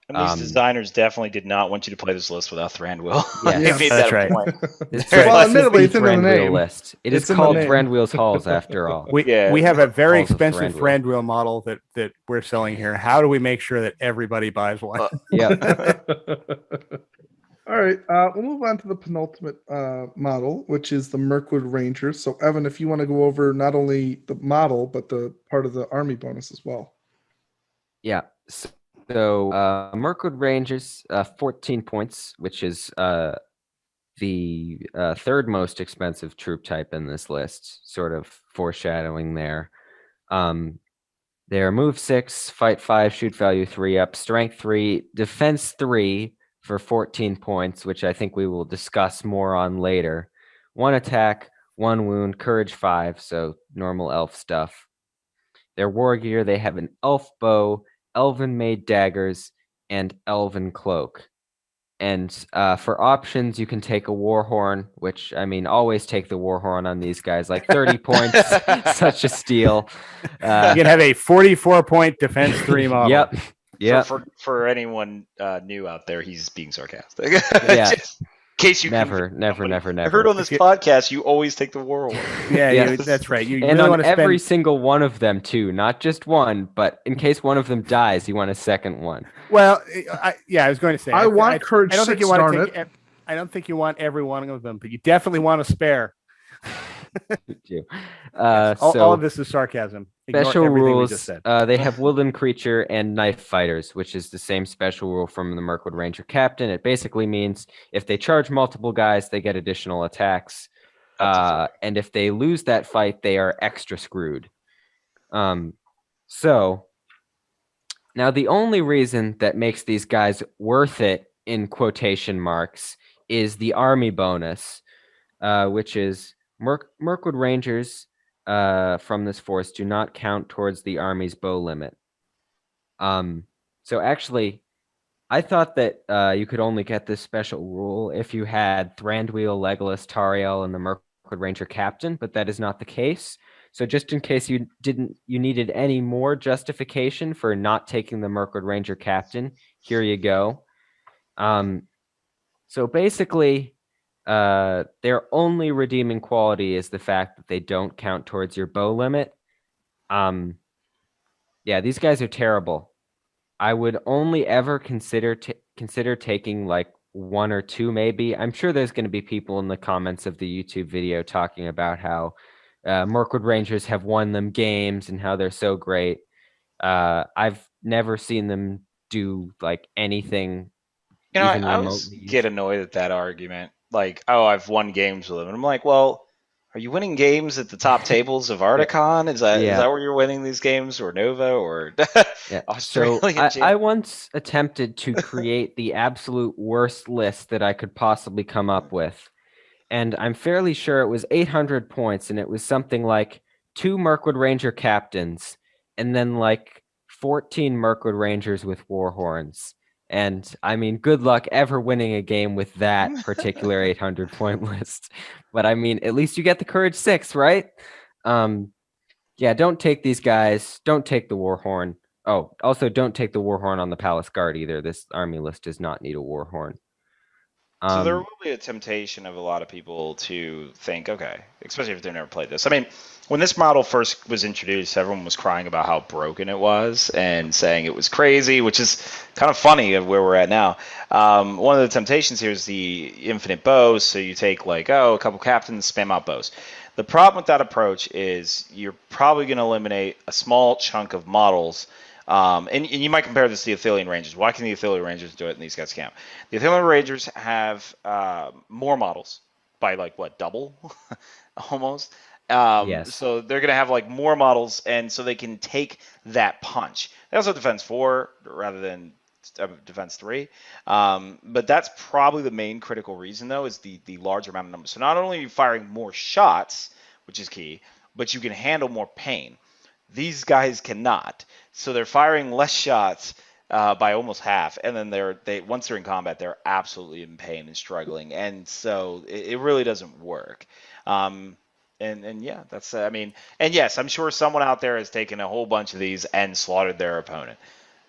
And these designers definitely did not want you to play this list without Thranduil. Yeah, that's right. Well, admittedly, it's in the name. List. It is called Thranduil's Halls, after all. We have a very expensive Thranduil model that we're selling here. How do we make sure that everybody buys one? All right, we'll move on to the penultimate model, which is the Mirkwood Rangers. So, Evan, if you want to go over not only the model, but the part of the army bonus as well. Yeah. So Mirkwood Rangers, 14 points, which is the 3rd most expensive troop type in this list, sort of foreshadowing there. They're move 6, fight 5, shoot value 3 up, strength 3, defense 3 for 14 points, which I think we will discuss more on later. 1 attack, 1 wound, courage 5, so normal elf stuff. Their war gear, they have an elf bow, Elven-Made daggers, and elven cloak. And for options, you can take a war horn, which, I mean, always take the war horn on these guys, like 30 points, such a steal. You can have a 44-point defense 3 model. Yeah. For anyone new out there, he's being sarcastic. Yeah. Just in case you Never. I heard on this podcast you always take the war horn. Yeah, that's right. You and really on want to every spend. single one of them too, not just one, but in case one of them dies, you want a second one. Well, I was going to say. I want courage I don't think 6, you want darn to it. take. I don't think you want every one of them, but you definitely want a spare. Too. Yes, all So of this is sarcasm. Ignore special everything we rules. just said. They have woodland creature and knife fighters, which is the same special rule from the Mirkwood Ranger Captain. It basically means if they charge multiple guys, they get additional attacks. And if they lose that fight, they are extra screwed. So now the only reason that makes these guys worth it in quotation marks is the army bonus, which is Mirkwood Rangers from this force do not count towards the army's bow limit. So actually, I thought that you could only get this special rule if you had Thranduil, Legolas, Tariel, and the Mirkwood Ranger Captain, but that is not the case. So just in case you needed any more justification for not taking the Mirkwood Ranger Captain, here you go. So basically, their only redeeming quality is the fact that they don't count towards your bow limit. Yeah, these guys are terrible. I would only ever consider taking like one or two, maybe. I'm sure there's going to be people in the comments of the YouTube video talking about how Mirkwood Rangers have won them games and how they're so great. I've never seen them do like anything. I always get annoyed at that argument. Like, oh, I've won games with them. And I'm like, well, are you winning games at the top tables of Articon? Is that where you're winning these games, or Nova, or Australia? So I once attempted to create the absolute worst list that I could possibly come up with. And I'm fairly sure it was 800 points, and it was something like 2 Mirkwood Ranger captains, and then like 14 Mirkwood Rangers with war horns. And I mean, good luck ever winning a game with that particular 800 point list. But I mean, at least you get the courage 6, right? Yeah, don't take these guys. Don't take the war horn. Oh, also don't take the war horn on the Palace Guard either. This army list does not need a war horn. So there will be a temptation of a lot of people to think, okay, especially if they've never played this. I mean, when this model first was introduced, everyone was crying about how broken it was and saying it was crazy, which is kind of funny of where we're at now. One of the temptations here is the infinite bows. So you take like, a couple captains, spam out bows. The problem with that approach is you're probably going to eliminate a small chunk of models. And you might compare this to the Athelian Rangers. Why can the Athelian Rangers do it and these guys can't? The Athelian Rangers have more models by like double almost. Yes. So they're going to have like more models, and so they can take that punch. They also have defense 4 rather than defense 3. But that's probably the main critical reason, though, is the larger amount of numbers. So not only are you firing more shots, which is key, but you can handle more pain. These guys cannot. So they're firing less shots by almost half, and then once they're in combat, they're absolutely in pain and struggling, and so it really doesn't work. And yeah, that's I mean, and yes, I'm sure someone out there has taken a whole bunch of these and slaughtered their opponent,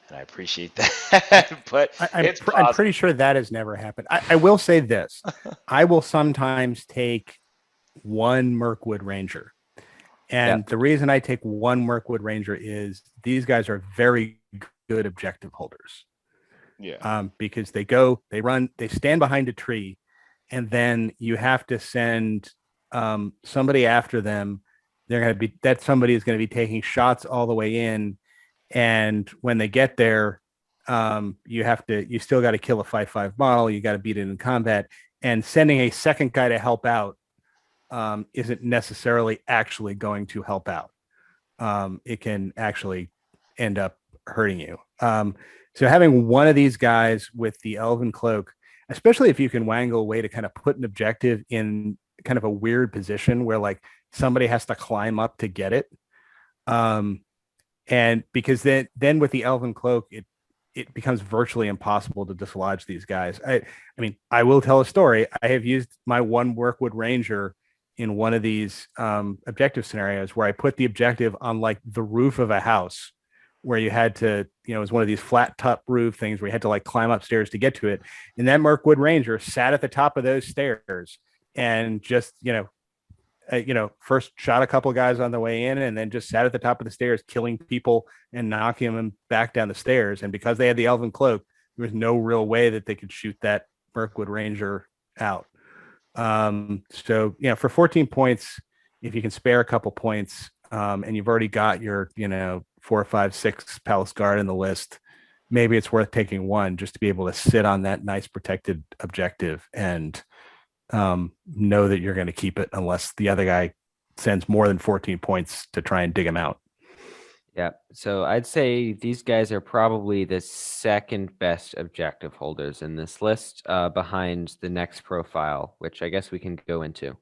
and I appreciate that. But I'm pretty sure that has never happened. I will say this: I will sometimes take one Mirkwood Ranger. And the reason I take one Mirkwood Ranger is these guys are very good objective holders. Yeah. Because they run, they stand behind a tree, and then you have to send somebody after them. Somebody is going to be taking shots all the way in, and when they get there, you still got to kill a 5/5 model. You got to beat it in combat, and sending a second guy to help out isn't necessarily actually going to help out. It can actually end up hurting you. So having one of these guys with the Elven Cloak, especially if you can wangle a way to kind of put an objective in kind of a weird position where like somebody has to climb up to get it. And because then with the Elven Cloak, it becomes virtually impossible to dislodge these guys. I mean, I will tell a story. I have used my one Mirkwood Ranger in one of these objective scenarios where I put the objective on like the roof of a house where you had to, it was one of these flat top roof things where you had to like climb upstairs to get to it. And that Mirkwood Ranger sat at the top of those stairs and just, first shot a couple guys on the way in and then just sat at the top of the stairs, killing people and knocking them back down the stairs. And because they had the Elven Cloak, there was no real way that they could shoot that Mirkwood Ranger out. So, for 14 points, if you can spare a couple points, and you've already got your, 4, 5, 6 Palace Guard in the list, maybe it's worth taking one just to be able to sit on that nice protected objective and know that you're going to keep it unless the other guy sends more than 14 points to try and dig him out. Yeah, so I'd say these guys are probably the second best objective holders in this list, behind the next profile, which I guess we can go into.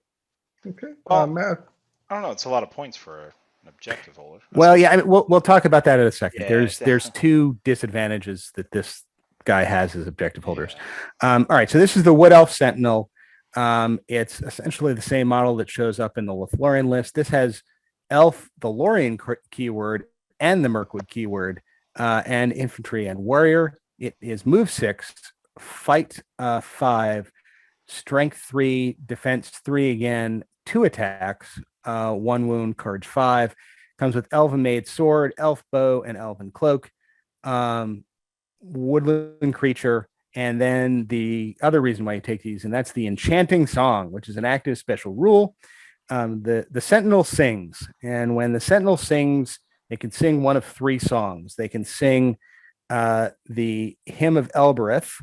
Okay, Well, Matt. I don't know. It's a lot of points for an objective holder. Well, yeah, we'll talk about that in a second. Yeah, there's two disadvantages that this guy has as objective holders. All right, so this is the Wood Elf Sentinel. It's essentially the same model that shows up in the Lothlorien list. This has Elf, the Lorien keyword, and the Mirkwood keyword, and Infantry and Warrior. It is move 6, fight 5, strength 3, defense 3 again, 2 attacks, 1 wound, courage 5. Comes with Elven-Made sword, elf bow, and elven cloak. Woodland creature. And then the other reason why you take these, and that's the Enchanting Song, which is an active special rule. The Sentinel sings, and when the Sentinel sings, they can sing one of 3 songs. They can sing the Hymn of Elbereth,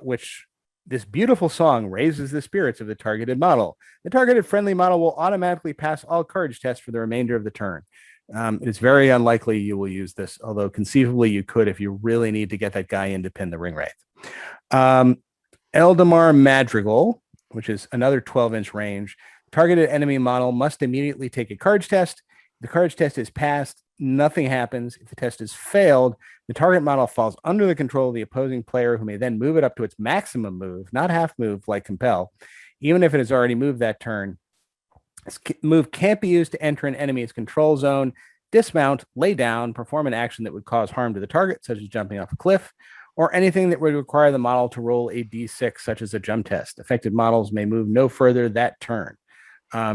which this beautiful song raises the spirits of the targeted model. The targeted friendly model will automatically pass all courage tests for the remainder of the turn. It is very unlikely you will use this, although conceivably you could if you really need to get that guy in to pin the ring wraith. Eldamar Madrigal, which is another 12-inch range. Targeted enemy model must immediately take a courage test. If the courage test is passed, nothing happens. If the test is failed, the target model falls under the control of the opposing player, who may then move it up to its maximum move, not half move like Compel. Even if it has already moved that turn, this move can't be used to enter an enemy's control zone, dismount, lay down, perform an action that would cause harm to the target, such as jumping off a cliff, or anything that would require the model to roll a d6, such as a jump test. Affected models may move no further that turn.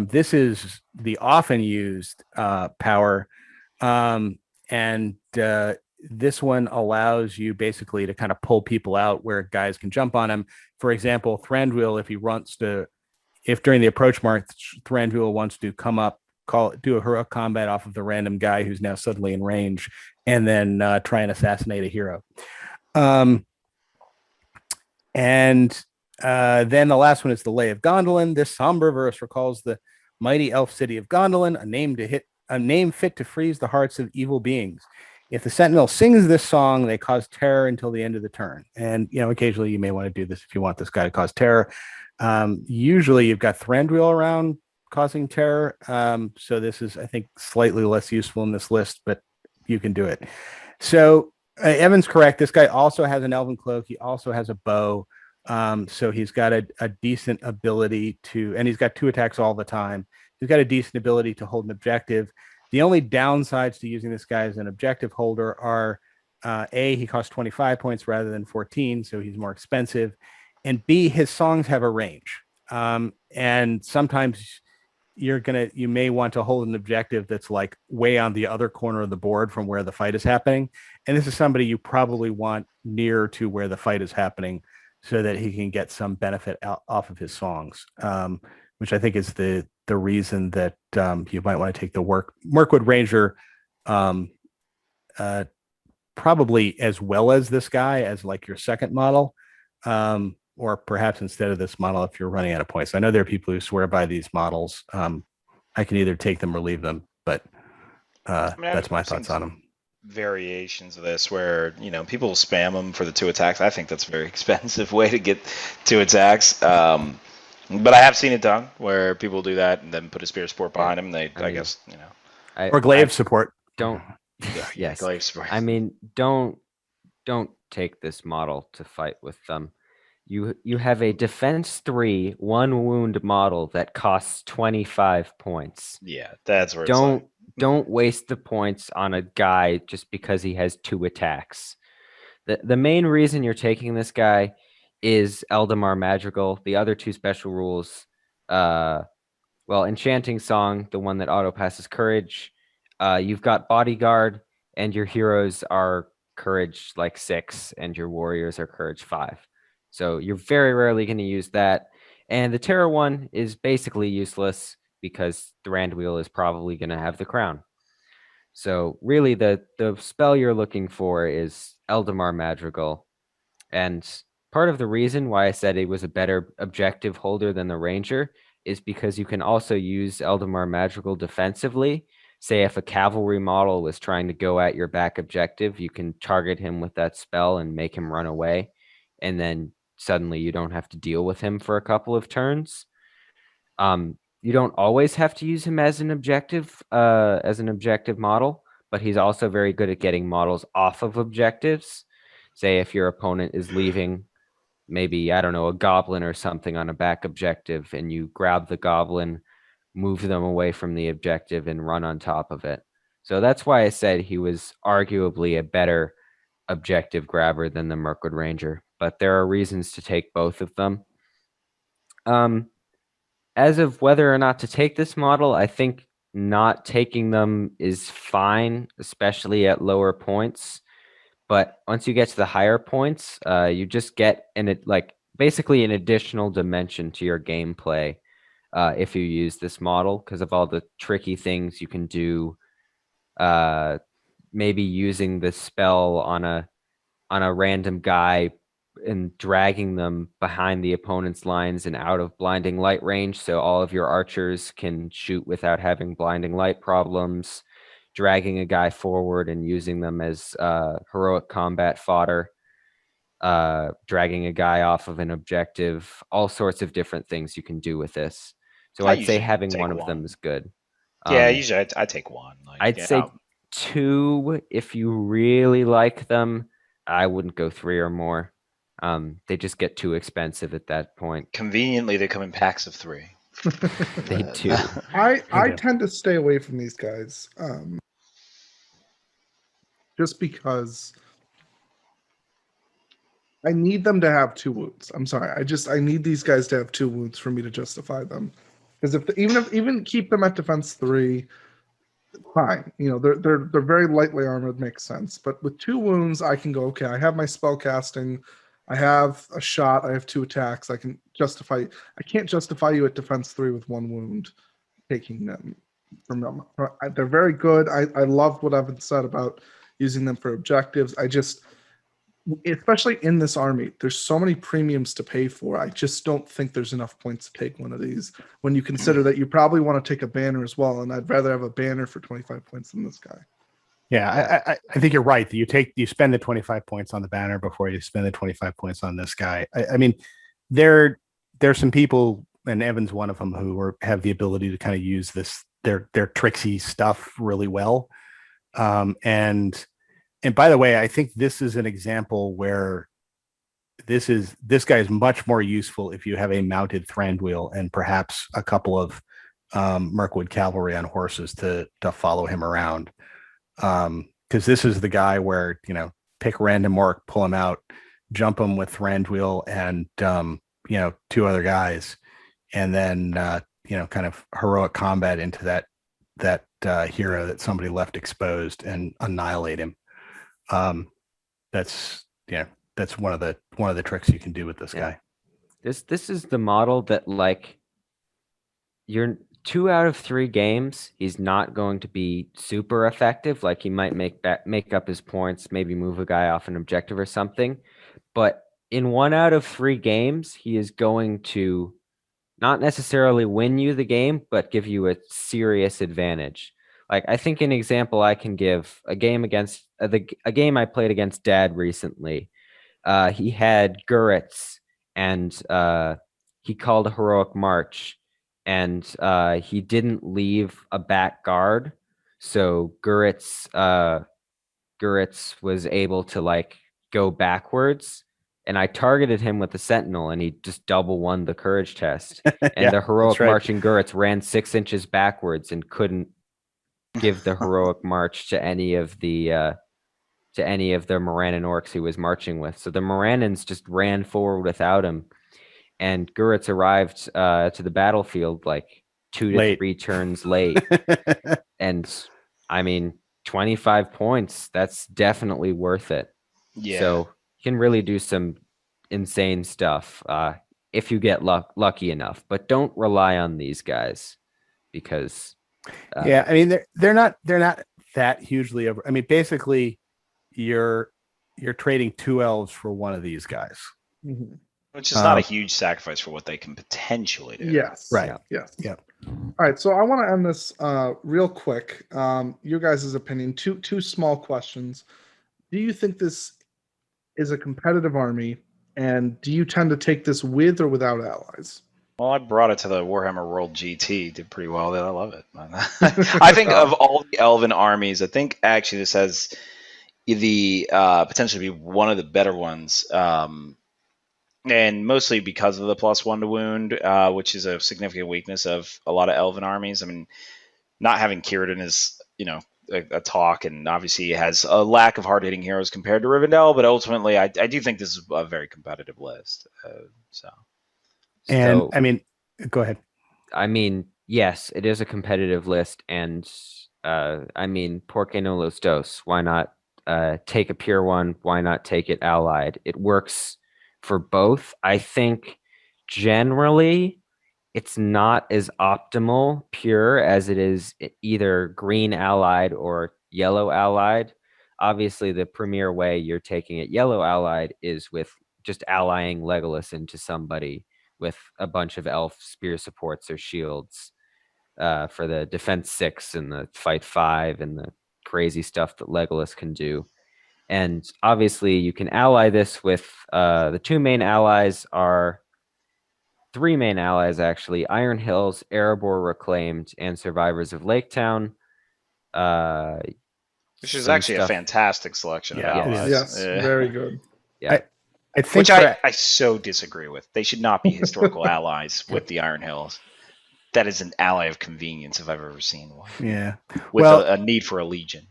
This is the often used power, and this one allows you basically to kind of pull people out where guys can jump on him. For example, Thranduil, if during the approach mark, Thranduil wants to come up, do a heroic combat off of the random guy who's now suddenly in range, and then try and assassinate a hero. And then the last one is the Lay of Gondolin. This somber verse recalls the mighty elf city of Gondolin, a name fit to freeze the hearts of evil beings. If the Sentinel sings this song, they cause terror until the end of the turn. And, occasionally you may want to do this if you want this guy to cause terror. Usually you've got Thranduil around causing terror. So this is, I think, slightly less useful in this list, but you can do it. So Evan's correct. This guy also has an Elven Cloak. He also has a bow. So he's got a decent ability and he's got 2 attacks all the time. He's got a decent ability to hold an objective. The only downsides to using this guy as an objective holder are, A, he costs 25 points rather than 14, so he's more expensive. And B, his songs have a range. And sometimes you may want to hold an objective that's like way on the other corner of the board from where the fight is happening. And this is somebody you probably want near to where the fight is happening so that he can get some benefit off of his songs, which I think is the reason that you might want to take the Mirkwood Ranger probably as well as this guy as like your second model, or perhaps instead of this model if you're running out of points. I know there are people who swear by these models. I can either take them or leave them, but that's my thoughts on them. Variations of this where people spam them for the 2 attacks. I think that's a very expensive way to get 2 attacks. But I have seen it done where people do that and then put a spear support behind them. I guess or glaive support. Don't. Yes, glaive support. I mean, don't take this model to fight with them. You have a defense 3, 1 wound model that costs 25 points. Yeah, that's where don't waste the points on a guy just because he has 2 attacks. The main reason you're taking this guy is Eldamar Madrigal. The other 2 special rules, Enchanting Song, the one that auto passes courage. You've got Bodyguard, and your heroes are courage like 6, and your warriors are courage 5. So you're very rarely going to use that. And the Terror one is basically useless because Thranduil is probably going to have the crown. So really, the spell you're looking for is Eldamar Madrigal. And part of the reason why I said it was a better objective holder than the Ranger is because you can also use Eldamar Madrigal defensively. Say if a cavalry model was trying to go at your back objective, you can target him with that spell and make him run away. And then suddenly you don't have to deal with him for a couple of turns. You don't always have to use him as an objective model, but he's also very good at getting models off of objectives. Say if your opponent is leaving maybe, I don't know, a goblin or something on a back objective, and you grab the goblin, move them away from the objective, and run on top of it. So that's why I said he was arguably a better objective grabber than the Mirkwood Ranger, but there are reasons to take both of them. As of whether or not to take this model, I think not taking them is fine, especially at lower points. But once you get to the higher points, you just get basically an additional dimension to your gameplay if you use this model because of all the tricky things you can do. Maybe using the spell on a random guy and dragging them behind the opponent's lines and out of blinding light range, so all of your archers can shoot without having blinding light problems. Dragging a guy forward and using them as heroic combat fodder, dragging a guy off of an objective, all sorts of different things you can do with this. So I'd say having one of them is good. Yeah, usually I take one. I'd say 2 if you really like them. I wouldn't go 3 or more. They just get too expensive at that point. Conveniently, they come in packs of 3. They do. I tend to stay away from these guys. Just because I need them to have 2 wounds. I'm sorry. I need these guys to have 2 wounds for me to justify them. Because even keep them at defense 3, fine. They're very lightly armored, makes sense. But with 2 wounds, I can go, okay, I have my spell casting, I have a shot, I have 2 attacks. I can't justify you at defense 3 with 1 wound taking them from them. They're very good. I love what Evan said about using them for objectives. Especially in this army, there's so many premiums to pay for. I just don't think there's enough points to take one of these when you consider that you probably want to take a banner as well. And I'd rather have a banner for 25 points than this guy. Yeah, I think you're right. You spend the 25 points on the banner before you spend the 25 points on this guy. I mean, there's some people, and Evan's one of them, who have the ability to kind of use their tricksy stuff really well. And by the way, I think this is an example where this guy is much more useful if you have a mounted Thranduil and perhaps a couple of Mirkwood cavalry on horses to follow him around. Because this is the guy where, pick random orc, pull him out, jump him with Thranduil and 2 other guys, and then kind of heroic combat into that hero that somebody left exposed and annihilate him. That's one of the tricks you can do with this guy. This is the model that you're 2 out of 3 games, he's not going to be super effective. Like he might make up his points, maybe move a guy off an objective or something. But in 1 out of 3 games, he is going to not necessarily win you the game, but give you a serious advantage. Like I think an example I can give, a game I played against Dad recently. He had Guritz and he called a heroic march, and he didn't leave a back guard, so Guritz was able to go backwards, and I targeted him with the Sentinel, and he just double won the courage test. And the heroic marching Guritz ran 6 inches backwards and couldn't give the heroic march to any of the Morannon orcs he was marching with. So the Morannons just ran forward without him, and Guritz arrived to the battlefield like 2 to 3 turns late. And I mean, 25 points, that's definitely worth it. Yeah. So you can really do some insane stuff if you get lucky enough, but don't rely on these guys because yeah, I mean they're not that hugely over. I mean, basically you're trading 2 elves for one of these guys. Mm-hmm. Which is not a huge sacrifice for what they can potentially do. Yes. Right. Yes. Yeah. All right. So I want to end this real quick. Your guys' opinion. Two small questions. Do you think this is a competitive army, and do you tend to take this with or without allies? Well, I brought it to the Warhammer World GT. Did pretty well. I love it. I think of all the Elven armies, I think actually this has the potentially be one of the better ones. And mostly because of the +1 to wound, which is a significant weakness of a lot of Elven armies. I mean, not having Círdan is, a talk, and obviously he has a lack of hard-hitting heroes compared to Rivendell, but ultimately I do think this is a very competitive list. And I mean, go ahead. I mean, yes, it is a competitive list, and I mean, por qué no los dos? Why not take a pure one? Why not take it allied? It works for both. I think generally it's not as optimal pure as it is either green allied or yellow allied. Obviously, the premier way you're taking it yellow allied is with just allying Legolas into somebody with a bunch of elf spear supports or shields for the defense 6 and the fight 5 and the crazy stuff that Legolas can do. And obviously, you can ally this with the 2 main allies are 3 main allies, actually: Iron Hills, Erebor Reclaimed, and Survivors of Laketown. Which is actually a fantastic selection of allies. Yes, very good. Yeah. I think Which I so disagree with. They should not be historical allies with the Iron Hills. That is an ally of convenience if I've ever seen one. Yeah. With a need for a legion.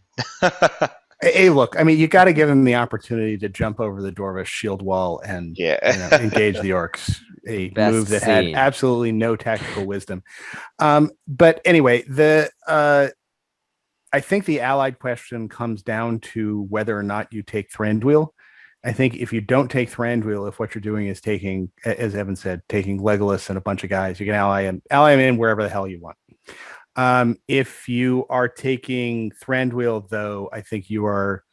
Hey, look, I mean, you got to give them the opportunity to jump over the Dorvish shield wall and engage the orcs. A move that had absolutely no tactical wisdom. But anyway, I think the allied question comes down to whether or not you take Thranduil. I think if you don't take Thranduil, if what you're doing is taking, as Evan said, taking Legolas and a bunch of guys, you can ally him in wherever the hell you want. If you are taking Thranduil, though, I think you are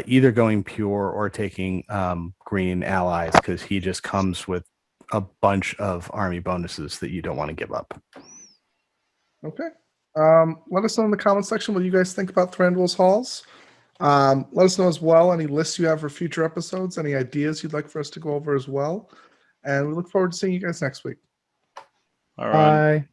either going pure or taking green allies, because he just comes with a bunch of army bonuses that you don't want to give up. Okay. Let us know in the comment section what you guys think about Thranduil's Halls. Let us know as well any lists you have for future episodes, any ideas you'd like for us to go over as well. And we look forward to seeing you guys next week. All right. Bye.